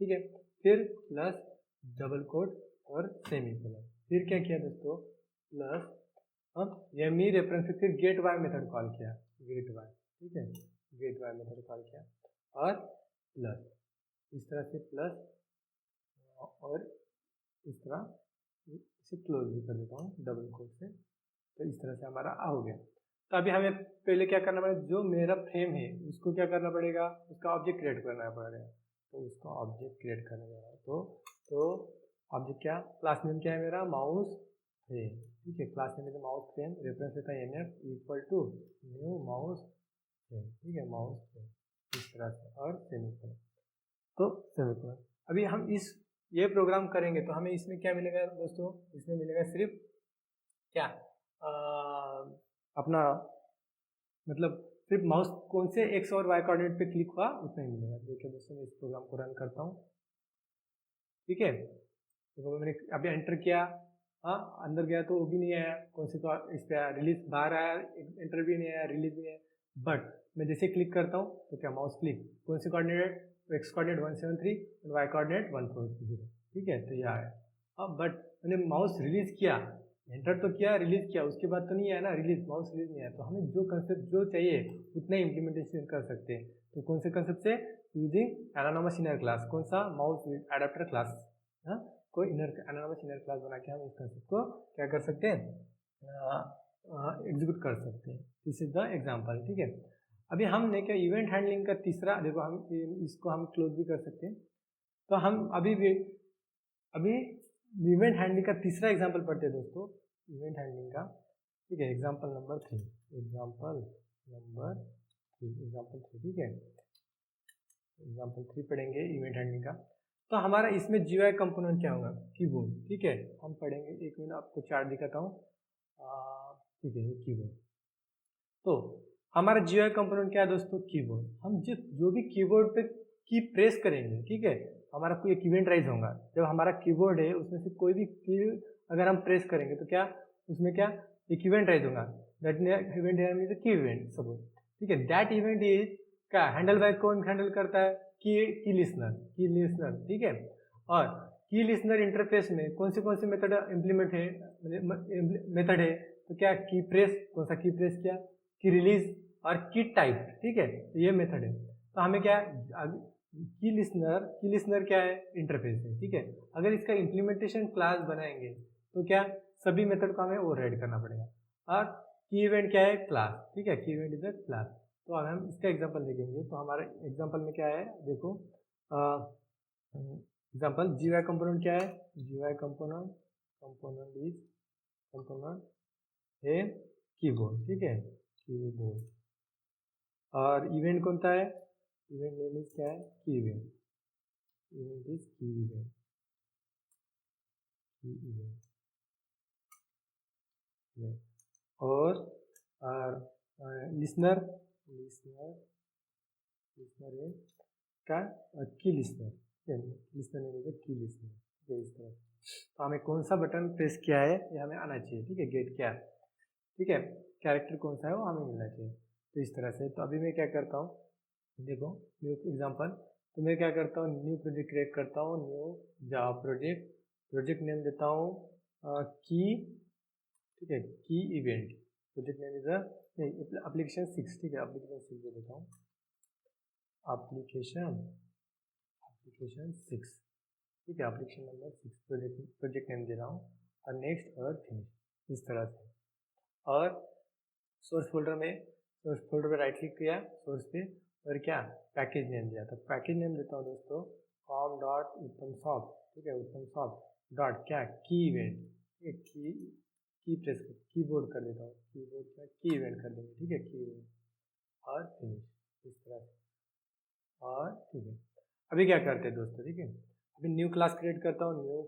ठीक है। फिर प्लस डबल कोट और सेमीकोलन। फिर क्या किया दोस्तों, प्लस हम एमी रेफरेंस पे फिर गेट वाई मेथड कॉल किया, गेट वाई, ठीक है, गेट वाई मेथड कॉल किया, और प्लस इस तरह से प्लस, और इस तरह इसे क्लोज भी कर देता हूँ डबल कोट से। तो इस तरह से हमारा हो गया। तो अभी हमें पहले क्या करना पड़ेगा, जो मेरा फ्रेम है उसको क्या करना पड़ेगा, उसका ऑब्जेक्ट क्रिएट करना पड़ेगा। तो उसका ऑब्जेक्ट क्रिएट करना पड़ेगा, तो ऑब्जेक्ट क्या, क्लास नेम क्या है मेरा, माउस फ्रेम, ठीक है, क्लास नेम है माउस फ्रेम, रेफरेंस देता है MF equal to new mouse frame, ठीक है, माउस फ्रेम, इस तरह से, और सेमीकोलन। तो सेमीकोलन अभी हम ये प्रोग्राम करेंगे तो हमें इसमें क्या मिलेगा दोस्तों, इसमें मिलेगा सिर्फ क्या, अपना मतलब सिर्फ माउस कौन से एक्स और वाई कोऑर्डिनेट पे क्लिक हुआ उतना ही मिलेगा। देखिए दोस्तों, मैं इस प्रोग्राम को रन करता हूँ, ठीक है, देखो मैंने अभी एंटर किया, हाँ अंदर गया तो वो भी नहीं आया, कौन से तो इस पर रिलीज बाहर आया, एंटर भी नहीं आया, रिलीज भी नहीं आया, बट मैं जैसे क्लिक करता हूँ तो क्या माउस क्लिक कौन से कोऑर्डिनेट, तो एक्स कोऑर्डिनेट 173 और वाई कोऑर्डिनेट 140, ठीक है। तो यह आया। अब बट मैंने माउस रिलीज किया, एंटर तो किया, रिलीज किया, उसके बाद तो नहीं आया ना, रिलीज माउस रिलीज नहीं आया। तो हमें जो कंसेप्ट जो चाहिए उतना ही इम्प्लीमेंटेशन कर सकते हैं। तो कौन से कंसेप्ट से, यूजिंग एनानोमस इनर क्लास, कौन सा, माउस एडाप्टर क्लास, हाँ, कोई एनानोमस इनर क्लास बना के हम इस कंसेप्ट को क्या कर सकते हैं, एग्जीक्यूट कर सकते हैं। दिस इज द एग्जाम्पल, ठीक है। अभी हमने क्या इवेंट हैंडलिंग का तीसरा, देखो हम इसको हम क्लोज भी कर सकते हैं। तो हम अभी इवेंट हैंडलिंग का तीसरा एग्जाम्पल पढ़ते हैं दोस्तों, इवेंट हैंडलिंग का, ठीक है। एग्जाम्पल नंबर 3, ठीक है। एग्जाम्पल 3 पढ़ेंगे इवेंट हैंडलिंग का। तो हमारा इसमें GUI कंपोनेंट क्या होगा, कीबोर्ड, ठीक है। हम पढ़ेंगे, एक मिनट आपको चार्ट दिखाता हूँ, ठीक है, ये कीबोर्ड। तो हमारा GUI कंपोनेंट क्या है दोस्तों, कीबोर्ड। हम जो भी कीबोर्ड पे की प्रेस करेंगे, ठीक है, हमारा कोई एक इवेंट राइज होगा। जब हमारा कीबोर्ड है उसमें से कोई भी की अगर हम प्रेस करेंगे तो क्या उसमें क्या एक इवेंट राइज होगा, दैट इवेंट है की इवेंट सपोज, ठीक है। दैट इवेंट इज क्या हैंडल बाय, कौन हैंडल करता है, की लिसनर, ठीक है। और की लिसनर इंटरफेस में कौन से मेथड इम्प्लीमेंट है, मेथड है, तो क्या की प्रेस, कौन सा की प्रेस किया, की रिलीज और की टाइप, ठीक है, ये मेथड है। तो हमें क्या की लिसनर क्या है, इंटरफेस है, ठीक है। अगर इसका इम्प्लीमेंटेशन क्लास बनाएंगे तो क्या सभी मेथड को हमें ओवरराइड करना पड़ेगा। और की इवेंट क्या है, क्लास, ठीक है, की इवेंट इज अ क्लास। तो अब हम इसका एग्जांपल देखेंगे। तो हमारे एग्जांपल में क्या है, देखो एग्जांपल GUI कंपोनेंट क्या है, GUI कंपोनेंट है कीबोर्ड, ठीक है, कीबोर्ड। और इवेंट कौन सा है, इवेंट नेम इज क्या है, की इवेंट, इवेंट इज की इवेंट, और लिसनर है का की लिसनर, लिसनर नेम इज की लिसनर, ठीक है, इस तरह। तो हमें कौन सा बटन प्रेस किया है ये हमें आना चाहिए, ठीक है, गेट क्या है, ठीक है, कैरेक्टर कौन सा है वो हमें मिलना चाहिए। तो इस तरह से। तो अभी मैं क्या करता हूँ, देखो न्यू एग्जांपल। तो मैं क्या करता हूँ, न्यू प्रोजेक्ट क्रिएट करता हूँ, न्यू जावा प्रोजेक्ट नेम देता हूँ की, ठीक है, की event, project name is application 6, ठीक है, एप्लीकेशन 6 दे देता हूँ, एप्लीकेशन 6, ठीक है, एप्लीकेशन नंबर 6 प्रोजेक्ट नेम दे रहा हूँ, और नेक्स्ट और फिनिश, इस तरह से। और सोर्स फोल्डर पे राइट क्लिक किया सोर्स पे, और क्या पैकेज नेम दिया, तो पैकेज नेम देता हूँ दोस्तों com डॉट उत्तम सॉफ्ट, ठीक है, उत्तम सॉफ्ट डॉट क्या की इवेंट, ठीक है, की प्रेस कर कीबोर्ड कर देता हूँ, कीबोर्ड क्या की इवेंट कर देंगे, ठीक है, की इवेंट, और फिनिश, इस तरह से। और ठीक है, अभी क्या करते हैं दोस्तों, ठीक है, अभी न्यू क्लास क्रिएट करता हूँ, न्यू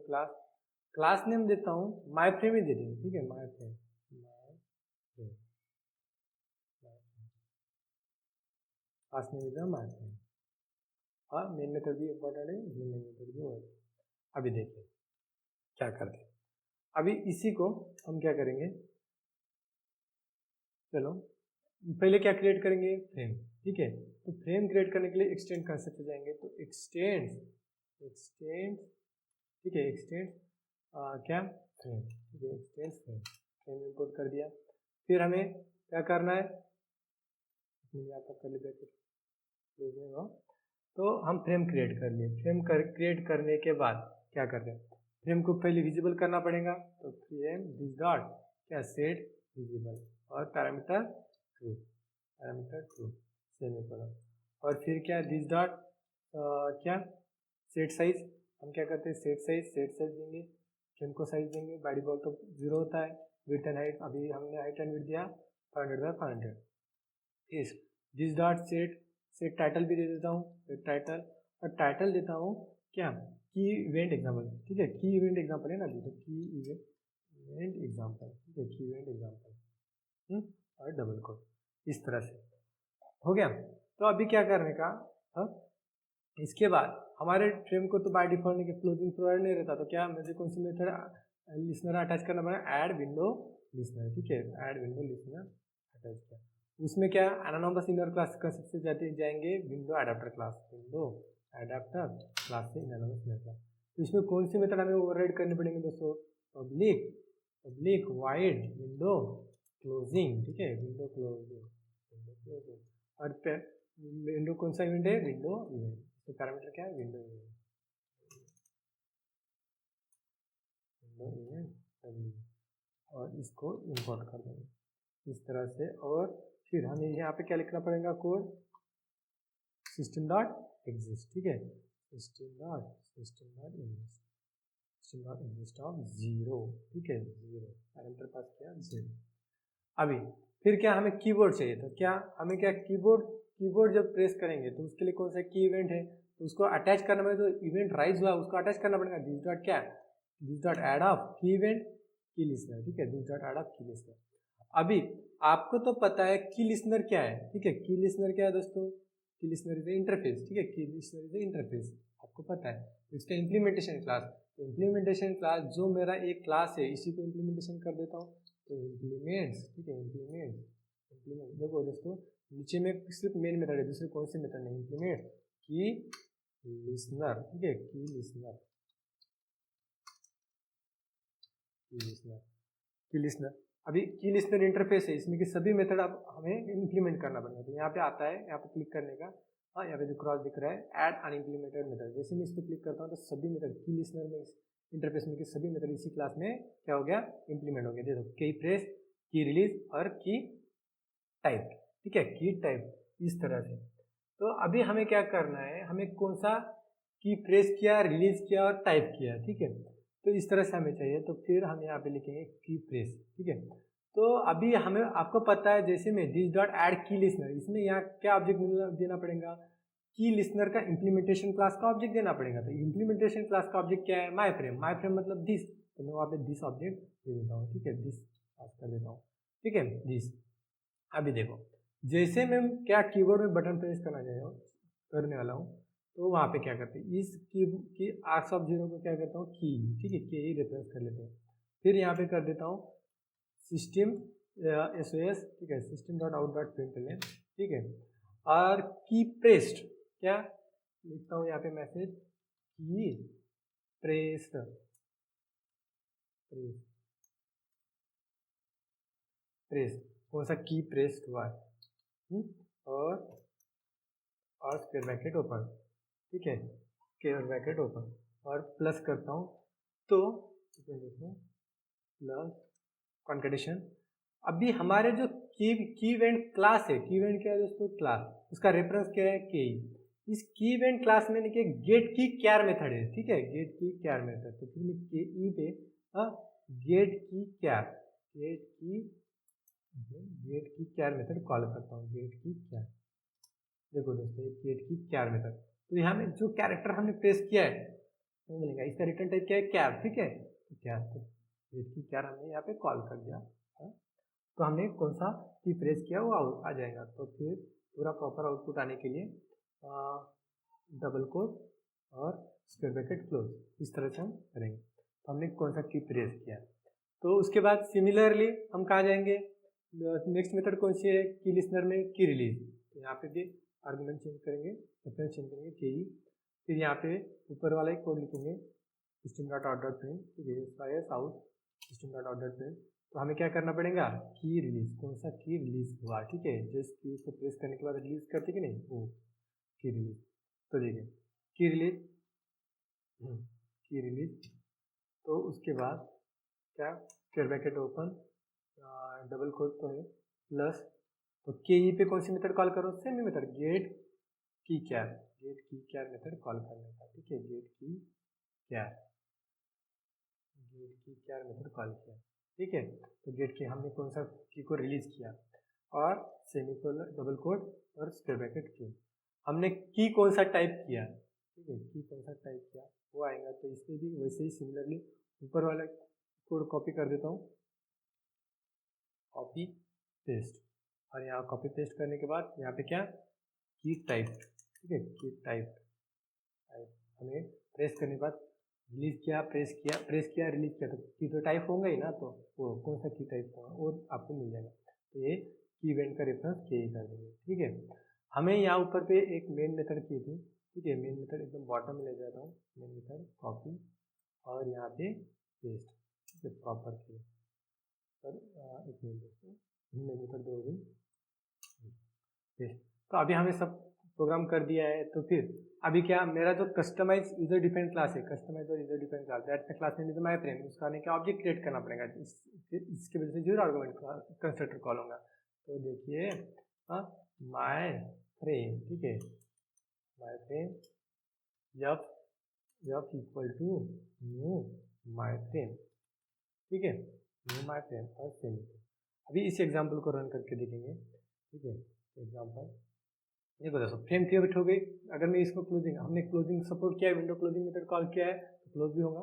क्लास नेम देता हूँ माई फ्रेम ही दे देंगे, ठीक है, my frame, class name is my frame, और मेन मेथड भी इम्पोर्टेंट है, मेन मेथड भी होगा। अभी देखिए क्या करते हैं, अभी इसी को हम क्या करेंगे, चलो पहले क्या क्रिएट करेंगे, फ्रेम, ठीक है। तो फ्रेम क्रिएट करने के लिए एक्सटेंड कंसेप्ट पे जाएंगे, तो एक्सटेंड, ठीक है, एक्सटेंड क्या फ्रेम, ठीक है, एक्सटेंड फ्रेम इंपोर्ट कर दिया। फिर हमें क्या करना है, यहाँ तक कर लिया, तो हम फ्रेम क्रिएट कर लिए। फ्रेम क्रिएट करने के बाद क्या करते हैं, फ्रेम को पहले विजिबल करना पड़ेगा, तो फ्रेम दिस डॉट क्या सेट विजिबल, और पैरामीटर ट्रू, सेमीकोलन, और फिर क्या दिस डॉट क्या सेट साइज, हम क्या करते हैं सेट साइज देंगे, फ्रेम को साइज देंगे, बाय डिफॉल्ट तो 0 होता है, विड्थ एंड हाइट, अभी हमने हाइट एंड विड्थ दिया 500 बाय 500, इस दिस डॉट सेट टाइटल भी दे देता हूँ, टाइटल, और टाइटल देता हूँ क्या की इवेंट एग्जाम्पल, ठीक है, की इवेंट एग्जाम्पल है ना, तो की इवेंट एग्जाम्पल, ठीक है, की इवेंट एग्जाम्पल, और डबल कोट, इस तरह से हो गया। तो अभी क्या करने का, इसके बाद हमारे फ्रेम को तो बाय डिफॉल्ट क्लोजिंग प्रोवाइड नहीं रहता, तो क्या मुझे कौन सी मेथड लिसनर अटैच करना पड़ेगा, ऐड विंडो लिसनर, ठीक है, ऐड विंडो लिसनर अटैच किया। उसमें क्या एनानॉमस इनर क्लास कंसेप्ट से जाएंगे window adapter class, window adapter class से एनानॉमस इनर क्लास। तो इसमें कौन सी मेथड हमें ओवरराइड करनी पड़ेंगे दोस्तों? पब्लिक वाइड विंडो क्लोजिंग, ठीक है, विंडो क्लोजिंग। और विंडो कौन सा इवेंट है? Window event. तो पैरामीटर क्या है? विंडो इवेंट, और इसको इंपोर्ट कर देंगे इस तरह से। और फिर हमें यहाँ पे क्या लिखना पड़ेगा? कोड सिस्टम डॉट एग्जिस्ट, ठीक है, सिस्टम डॉट एग्जिस्ट ऑफ 0, ठीक है, 0 पैरामीटर पास किया 0। अभी फिर क्या हमें कीबोर्ड चाहिए, तो क्या हमें क्या कीबोर्ड जब प्रेस करेंगे तो उसके लिए कौन सा की इवेंट है, तो उसको अटैच करना पड़ेगा। तो इवेंट राइज हुआ उसको अटैच करना पड़ेगा। दिस डॉट क्या है? दिस डॉट ऐड ऑफ की इवेंट की लिसनर, ठीक है, दिस डॉट ऐड ऑफ की लिसनर। अभी आपको तो पता है की लिसनर क्या है, ठीक है, की लिसनर क्या है दोस्तों? की लिसनर इज इंटरफेस, ठीक है, की लिसनर इज इंटरफेस, आपको पता है। इसका इम्प्लीमेंटेशन क्लास, इम्प्लीमेंटेशन क्लास जो मेरा एक क्लास है इसी को इम्प्लीमेंटेशन कर देता हूँ। तो इम्प्लीमेंट्स, ठीक है, इम्प्लीमेंट देखो दोस्तों, नीचे में सिर्फ मेन मेथड है, दूसरे कौन से मेथड नहीं। इम्प्लीमेंट की लिसनर, ठीक है, की लिसनर, की लिसनर। अभी की लिसनर इंटरफेस है, इसमें के सभी मेथड अब हमें इम्प्लीमेंट करना पड़ेगा। तो यहाँ पे आता है, यहाँ पे क्लिक करने का, हाँ, यहाँ पे जो क्रॉस दिख रहा है ऐड अनइम्प्लीमेंटेड मेथड, जैसे मैं इस पर क्लिक करता हूँ तो सभी मेथड की लिसनर में इंटरफेस में के सभी मेथड इसी क्लास में क्या हो गया? इम्प्लीमेंट हो गया। देखो की प्रेस, की रिलीज और की टाइप, ठीक है, की टाइप, इस तरह से। तो अभी हमें क्या करना है? हमें कौन सा की प्रेस किया, रिलीज किया और टाइप किया, ठीक है, तो इस तरह से हमें चाहिए। तो फिर हम यहाँ पे लिखेंगे की प्रेस, ठीक है। तो अभी हमें, आपको पता है, जैसे में दिस डॉट ऐड की लिसनर, इसमें यहाँ क्या ऑब्जेक्ट देना पड़ेगा? की लिसनर का इम्प्लीमेंटेशन क्लास का ऑब्जेक्ट देना पड़ेगा। तो इम्प्लीमेंटेशन क्लास का ऑब्जेक्ट क्या है? माई फ्रेम, माई फ्रेम मतलब दिस, तो मैं वहाँ पे दिस ऑब्जेक्ट दे देता हूँ, ठीक है, दिस पास कर देता हूँ, ठीक है, दिस। अभी देखो, जैसे मैं क्या कीबोर्ड में बटन प्रेस करने वाला हूँ, तो वहाँ पे क्या करते हैं? इस की आर्क्स ऑफ 0 को क्या करता हूँ? की, ठीक है, के ही रेफरेंस कर लेते हैं। फिर यहाँ पे कर देता हूँ सिस्टम SOS, ठीक है, system dot out dot println, ठीक है, और की प्रेस्ड, क्या लिखता हूँ यहाँ पे मैसेज? की प्रेस्ड, प्रेस्ड, कौन सा की प्रेस्ड हुआ है, और स्क्वायर ब्रैकेट ओपन, ठीक है, स्क्वायर ब्रैकेट ओपन, और प्लस करता हूँ तो प्लस कॉन्केटेशन। अभी हमारे जो की इवेंट क्लास है, की इवेंट क्या है दोस्तों? क्लास, उसका रेफरेंस क्या है? के। इस की इवेंट क्लास में देखिए गेट की क्यार मेथड है, ठीक है, गेट की क्यार मेथड। तो फिर मैं के ई पे gate key char, gate key Kyar method call करता हूँ, गेट की क्यार। देखो दोस्तों, गेट की क्यार मेथड, तो यहाँ में जो कैरेक्टर हमने प्रेस किया है वो मिलेगा, इसका रिटर्न टाइप क्या है? क्यार, ठीक है, क्यार। तो गेट की क्यार हमने यहाँ पे कॉल कर दिया, तो हमने कौन सा की प्रेस किया वो आ जाएगा। तो फिर पूरा प्रॉपर आउटपुट आने के लिए डबल कोट और स्क्वायर ब्रैकेट क्लोज, इस तरह से हम करेंगे। तो हमने कौन सा की प्रेस किया। तो उसके बाद सिमिलरली हम कहाँ जाएंगे? नेक्स्ट मेथड कौन सी है? की लिसनर में की रिलीज। तो यहाँ पे भी आर्गुमेंट चेंज करेंगे, रेफरेंस चेंज करेंगे के ई। फिर यहाँ पे ऊपर वाला ही कोड लिखेंगे system dot out dot print, ठीक है, out system dot out dot print. तो हमें क्या करना पड़ेगा? की रिलीज, कौन सा की रिलीज हुआ, ठीक है, जिस की को प्रेस करने के बाद रिलीज करते कि नहीं, वो की रिलीज। तो देखिए की रिलीज, की रिलीज। तो उसके बाद क्या? Square bracket open, double quote तो है, प्लस, तो के ई पे कौन सी मेथड कॉल करो? Same method, get key char, gate key Kyar method call करने का, ठीक है, gate key char, gate key Kyar method call किया, ठीक है। तो गेट की हमने कौन सा की को रिलीज किया, और सेमीकोलन, डबल कोट और स्क्वायर ब्रैकेट की। हमने की कौन सा टाइप किया, ठीक है, की कौन सा टाइप किया वो आएगा। तो इसमें भी वैसे ही सिमिलरली ऊपर वाला कोड कॉपी कर देता हूँ, कॉपी पेस्ट, और यहाँ कॉपी पेस्ट करने के बाद यहाँ पे क्या? की टाइप, ठीक है, की टाइप, हमें प्रेस करने के बाद रिलीज किया, प्रेस किया रिलीज किया, तो की तो टाइप होगा ही ना, तो वो कौन सा की टाइप होगा वो आपको मिल जाएगा। तो ये की इवेंट का रेफरेंस के ही कर देंगे। ठीक है, हमें यहाँ ऊपर पे एक मेन मेथड की थी। ठीक है, मेन मेथड एकदम बॉटम में ले जाता हूँ, मेन मेथड कॉपी और यहाँ पे पेस्ट। ठीक है, प्रॉपर के पर एक मिनट दोस्तों, मेन मेथड दो गई पेस्ट। तो अभी हमें सब प्रोग्राम कर दिया है। तो फिर अभी क्या, मेरा जो कस्टमाइज यूजर डिफाइंड क्लास है, कस्टमाइज और user defined class, that class name is my frame, उसका ने क्या ऑब्जेक्ट क्रिएट करना पड़ेगा, इसके वजह से जीरो आर्गुमेंट कंस्ट्रक्टर कॉल होगा। तो देखिए माय फ्रेम, ठीक है, माय फ्रेम जब equal to new my frame, ठीक है, न्यू माय फ्रेम और सेम। अभी इस एग्जांपल को रन करके देखेंगे। ठीक है, एग्जांपल देखो दोस्तों, फ्रेम क्रिएट हो गई। अगर मैं इसको क्लोजिंग, हमने क्लोजिंग सपोर्ट किया है, विंडो क्लोजिंग मेथड कॉल किया है तो क्लोज भी होगा।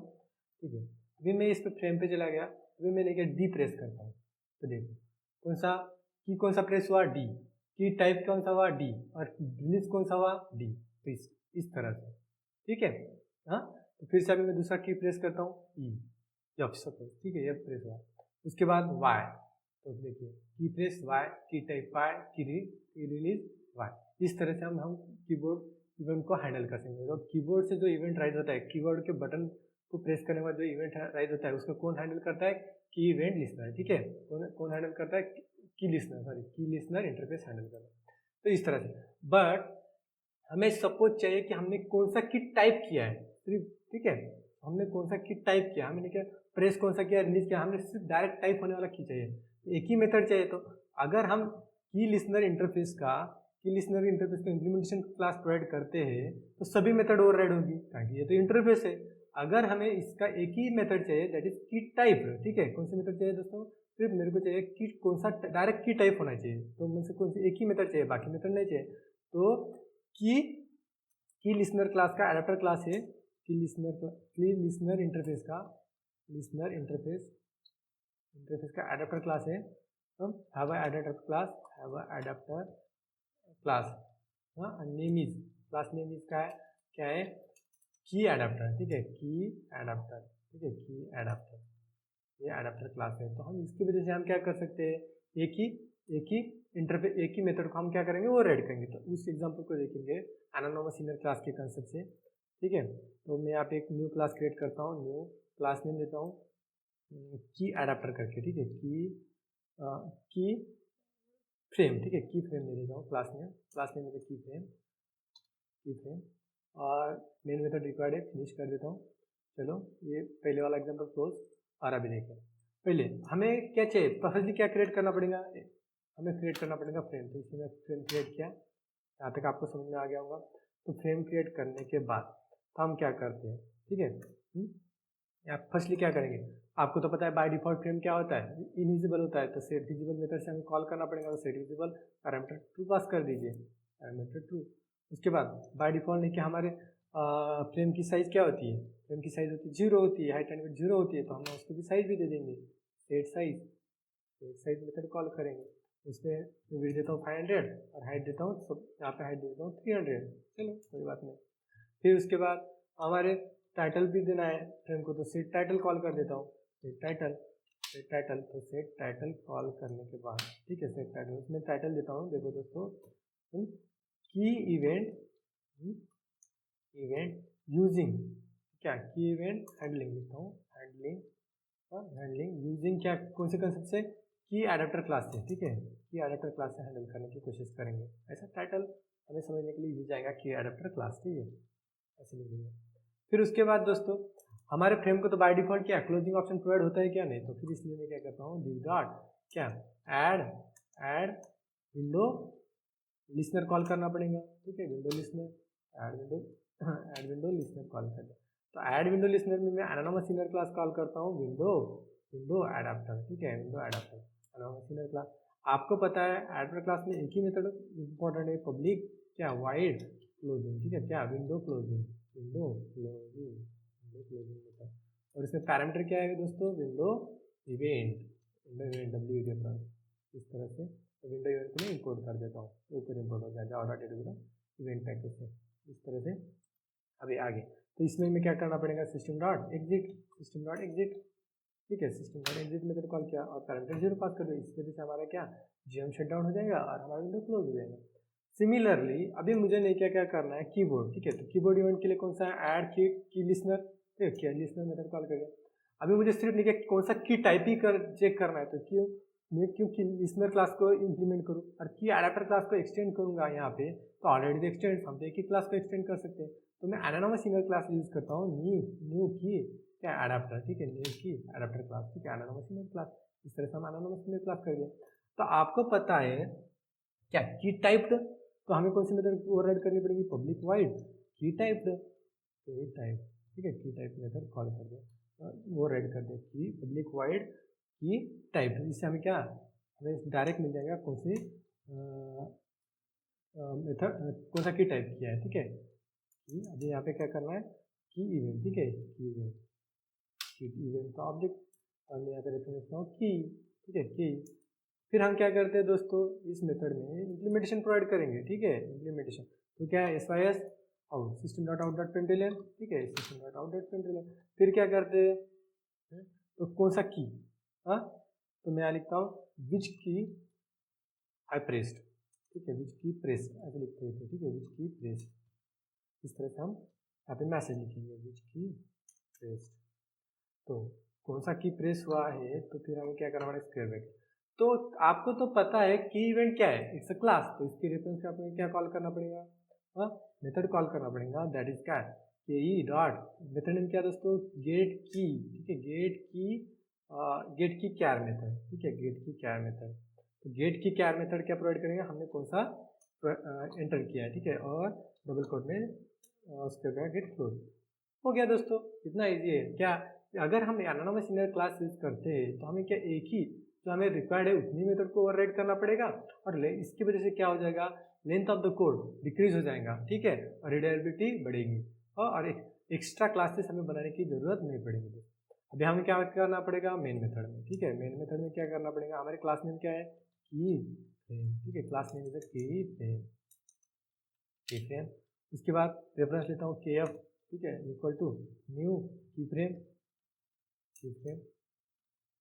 ठीक है, अभी मैं इस पे फ्रेम पे चला गया, अभी मैंने क्या डी प्रेस करता हूँ, तो देखो कौन सा प्रेस हुआ, डी की टाइप कौन सा हुआ, डी, और रिलीज कौन सा हुआ, डी। तो इस तरह से, ठीक है। हाँ, तो फिर से अभी मैं दूसरा की प्रेस करता हूँ, ई, जब सपोज, ठीक है, ये प्रेस हुआ। उसके बाद वाई, तो देखिए की प्रेस वाई, की टाइप वाई, की रिलीज वाई। इस तरह से हम कीबोर्ड इवेंट को हैंडल कर सकते हैं। तो कीबोर्ड से जो इवेंट राइज होता है, कीबोर्ड के बटन को प्रेस करने के बाद जो इवेंट राइज होता है, उसको कौन हैंडल करता है, की इवेंट लिसनर। ठीक है, कौन हैंडल करता है, की लिसनर इंटरफेस हैंडल करता है। तो इस तरह से, बट हमें सपोज चाहिए कि हमने कौन सा की टाइप किया है सिर्फ। ठीक है, हमने कौन सा की टाइप किया, हमने क्या प्रेस कौन सा किया, रिलीज किया, हमने सिर्फ डायरेक्ट टाइप होने वाला की चाहिए, एक ही मेथड चाहिए। तो अगर हम की लिसनर इंटरफेस का इम्प्लीमेंटेशन क्लास प्रोवाइड करते हैं तो सभी मेथड ओवरराइड होगी, ताकि ये तो इंटरफेस है। अगर हमें इसका एक ही मेथड चाहिए, दैट इज की टाइप। ठीक है, कौन सी मेथड चाहिए दोस्तों, सिर्फ मेरे को चाहिए कि कौन सा डायरेक्ट की टाइप होना चाहिए, तो मुझसे कौन सी एक ही मेथड चाहिए, बाकी मेथड नहीं चाहिए। तो की लिसनर क्लास का एडाप्टर क्लास है, की लिसनर इंटरफेस का एडाप्टर क्लास है। हैव अ एडाप्टर क्लास, हाँ, name is, class name is क्या है, की एडाप्टर। ठीक है, की एडाप्टर, ठीक है, की एडाप्टर, ये एडाप्टर क्लास है। तो हम इसकी वजह से हम क्या कर सकते हैं, एक ही इंटरफेस, एक ही मेथड को हम क्या करेंगे, वो रेड करेंगे। तो उस एग्जांपल को देखेंगे एनोनिमस इनर क्लास के कंसेप्ट से। ठीक है, तो मैं यहाँ पे एक न्यू क्लास क्रिएट करता हूँ, न्यू क्लास नेम देता हूँ की एडाप्टर करके। ठीक है, की फ्रेम, ठीक है, की फ्रेम दे देता हूँ क्लास नेम में की फ्रेम और मेन मेथड रिक्वायर्ड है, फिनिश कर देता हूँ। चलो, ये पहले वाला एग्जांपल क्लोज। और अभी देखें, पहले हमें क्या चाहिए, पहले क्या क्रिएट करना पड़ेगा, हमें क्रिएट करना पड़ेगा फ्रेम। तो इसलिए मैं फ्रेम क्रिएट किया, यहाँ तक आपको समझ में आ गया होगा। तो फ्रेम क्रिएट करने के बाद तो हम क्या करते हैं, ठीक है, यहाँ फर्स्टली क्या करेंगे, आपको तो पता है बाय डिफॉल्ट फ्रेम क्या होता है, इनविजिबल होता है। तो सेट विजिबल मेथड से हमें कॉल करना पड़ेगा, तो सेट विजिबल पैरामीटर ट्रू पास कर दीजिए, पैरामीटर ट्रू। उसके बाद बाय डिफॉल्ट नहीं कि हमारे फ्रेम की साइज़ क्या होती है, फ्रेम की साइज़ होती है 0 होती है, हाइट एंड विड्थ 0 होती है, तो हम उसको भी साइज़ भी दे देंगे, सेट साइज मेथड कॉल करेंगे। उसमें विड्थ देता हूँ 500 और हाइट देता हूँ, सब यहाँ पे हाइट देता हूँ 300। चलो कोई बात नहीं। फिर उसके बाद हमारे टाइटल भी देना है फ्रेम को, तो सेट टाइटल कॉल कर देता हूँ, सेट टाइटल। तो सेट टाइटल कॉल करने के बाद, ठीक है, सेट टाइटल, उसमें टाइटल देता हूँ, देखो दोस्तों, की इवेंट यूजिंग, क्या की इवेंट हैंडलिंग लिखता हूँ, हैंडलिंग यूजिंग क्या, कौन से कंसेप्ट से, की एडाप्टर क्लास से। ठीक है, की एडाप्टर क्लास से हैंडल करने की कोशिश करेंगे। ऐसा टाइटल हमें समझने के लिए यूज आएगा, की एडाप्टर क्लास, ठीक है, ऐसे लिखेंगे। फिर उसके बाद दोस्तों, हमारे फ्रेम को तो बाय डिफॉल्ट क्या क्लोजिंग ऑप्शन प्रोवाइड होता है क्या, नहीं, तो फिर इसलिए मैं क्या करता हूँ, div डॉट क्या ऐड विंडो लिसनर कॉल करना पड़ेगा। ठीक है, window listener, add window listener call कर दे। तो ऐड विंडो लिसनर में मैं एनोनिमस इनर क्लास कॉल करता हूँ, विंडो एडाप्टर। ठीक है, window adapter anonymous inner class. आपको पता है एडाप्टर क्लास में एक ही मेथड इंपॉर्टेंट है, पब्लिक क्या वाइड क्लोजिंग। ठीक है, क्या विंडो क्लोजिंग मेथड। और इसमें पैरामीटर क्या है दोस्तों, विंडो इवेंट WD इस तरह से। तो विंडो इवेंट को मैं इंपोर्ट कर देता हूँ, ऊपर इंपोर्ट हो गया जावा इवेंट पैकेज से, इस तरह से। अभी आगे, तो इसमें मैं क्या करना पड़ेगा, सिस्टम डॉट एग्जिट। ठीक है, system dot exit method call किया और पैरामीटर 0 पास कर दो। इस वजह से हमारा क्या GM शट डाउन हो जाएगा और हमारा विंडो क्लोज हो जाएगा। सिमिलरली अभी मुझे नहीं क्या करना है, कीबोर्ड, ठीक है। तो कीबोर्ड इवेंट के लिए कौन सा है, ऐड की लिसनर, ठीक है, की लिसनर मेथड कॉल करें। अभी मुझे सिर्फ नहीं कौन सा की टाइप ही चेक करना है, तो क्यों की लिसनर क्लास को इंप्लीमेंट करूँ और की एडाप्टर क्लास को एक्सटेंड करूँगा यहाँ पे, तो ऑलरेडी एक्सटेंड हम तो एक ही क्लास को एक्सटेंड कर सकते हैं। तो मैं एनोनिमस सिंगल क्लास यूज करता हूँ, न्यू की क्या एडाप्टर, ठीक है, न्यू की एडाप्टर क्लास, ठीक है, एनोनिमस सिंगल क्लास। इस तरह से हम एनोनिमस सिंगल क्लास कर दिया। तो आपको पता है क्या की टाइप्ड, तो हमें कौन सी मेथड ओवरराइड करनी पड़ेगी, पब्लिक वाइड की टाइप्ड, की टाइप, ठीक है, की टाइप मेथड कॉल कर दिया, ओवरराइड कर दिया की पब्लिक वाइड की टाइप। इससे हमें क्या, हमें डायरेक्ट मिल जाएगा कौन सी मेथड, कौन सा की टाइप किया है, ठीक है। की अभी यहाँ पे क्या करना है, की इवेंट, ठीक है, की इवेंट, की इवेंट का ऑब्जेक्ट, और मैं यहाँ पे रेफरेंस करता हूँ की, ठीक है, की। फिर हम क्या करते हैं दोस्तों, इस मेथड में इम्प्लीमेंटेशन प्रोवाइड करेंगे, ठीक है, इम्प्लीमेंटेशन। तो क्या है, sys out system dot out dot println, ठीक है, system dot out dot println. फिर क्या करते हैं, तो कौन सा की, हाँ, तो मैं यहाँ लिखता हूँ विच की आई प्रेस्ड, ठीक है, विच की प्रेस ऐसे लिखते थे, ठीक है, विच की प्रेस। इस तरह से हम यहाँ पे मैसेज लिखेंगे, विच की प्रेस्ड। तो कौन सा की प्रेस हुआ है, तो फिर हमें क्या करना पड़ेगा, स्क्वायर ब्रैकेट। तो आपको तो पता है की इवेंट क्या है, इट्स अ क्लास, तो इसके रेफरेंस पे आपको क्या कॉल करना पड़ेगा, हाँ, मेथड कॉल करना पड़ेगा, दैट इज क्या, के ई डॉट, मेथड नेम क्या दोस्तों, गेट की, ठीक है, गेट की कैर मेथड, ठीक है, गेट की कैर मेथड। तो गेट की कैर मेथड क्या प्रोवाइड करेंगे, हमने कौन सा एंटर किया है, ठीक है, और डबल कोट में उसके ब्रैकेट क्लोज। हो गया दोस्तों, इतना इजी है क्या। अगर हम एनोनिमस इनर क्लास यूज करते हैं तो हमें क्या एक ही जो हमें रिक्वायर्ड है उतनी मेथड को ओवरराइड करना पड़ेगा, और इसकी वजह से क्या हो जाएगा, length of the code decrease हो जाएगा, ठीक है, और रीडेबिलिटी बढ़ेगी, और एक एक्स्ट्रा क्लासेस हमें बनाने की जरूरत नहीं पड़ेगी। अभी हमें क्या करना पड़ेगा, मेन मेथड में, ठीक है, मेन मेथड में क्या करना पड़ेगा, हमारे क्लास नेम क्या है, की फ्रेम, ठीक है, क्लास नेम इज की फ्रेम, की फ्रेम। उसके बाद रेफरेंस लेता हूँ के एफ, ठीक है, इक्वल टू न्यू की फ्रेम, की फ्रेम,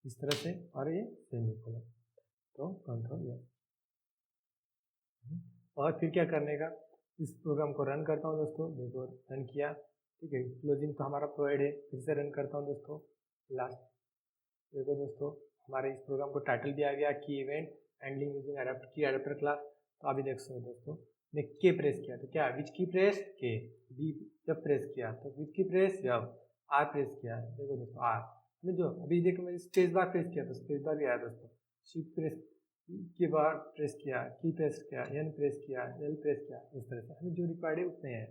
इस तरह से, और ये सेमीकोलन, तो कंट्रोल या, और फिर क्या करने का, इस प्रोग्राम को रन करता हूँ दोस्तों, देखो रन किया, ठीक है, क्लोजिंग तो हमारा प्रोवाइड है, फिर से रन करता हूँ दोस्तों, लास्ट देखो दोस्तों, हमारे इस प्रोग्राम को टाइटल दिया गया की इवेंट हैंडलिंग यूजिंग की एडाप्टर क्लास। तो अभी देख सकते हो दोस्तों, मैं के प्रेस किया तो क्या, विच की प्रेस के, बी जब प्रेस किया तो विच की प्रेस, जब आर प्रेस किया, देखो दोस्तों आर में जो अभी देखो मैं स्पेस बार प्रेस किया तो स्पेस बार भी आया दोस्तों, शिफ्ट प्रेस के बार प्रेस किया, की प्रेस किया, एन प्रेस किया, एल प्रेस किया, इस तरह से हमें जो रिक्वायर्ड है उतने हैं।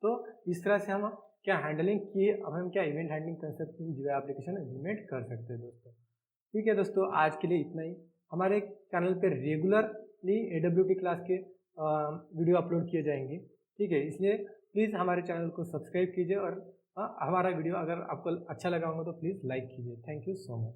तो इस तरह से हम क्या हैंडलिंग किए, अब हम क्या इवेंट हैंडलिंग कंसेप्ट इन जीवा एप्लीकेशन इम्प्लीमेंट कर सकते हैं दोस्तों। ठीक है दोस्तों, आज के लिए इतना ही। हमारे चैनल पे रेगुलरली AWT क्लास के वीडियो अपलोड किए जाएंगे, ठीक है, इसलिए प्लीज़ हमारे चैनल को सब्सक्राइब कीजिए, और हमारा वीडियो अगर आपको अच्छा लगा होगा तो प्लीज़ लाइक कीजिए। Thank you so much.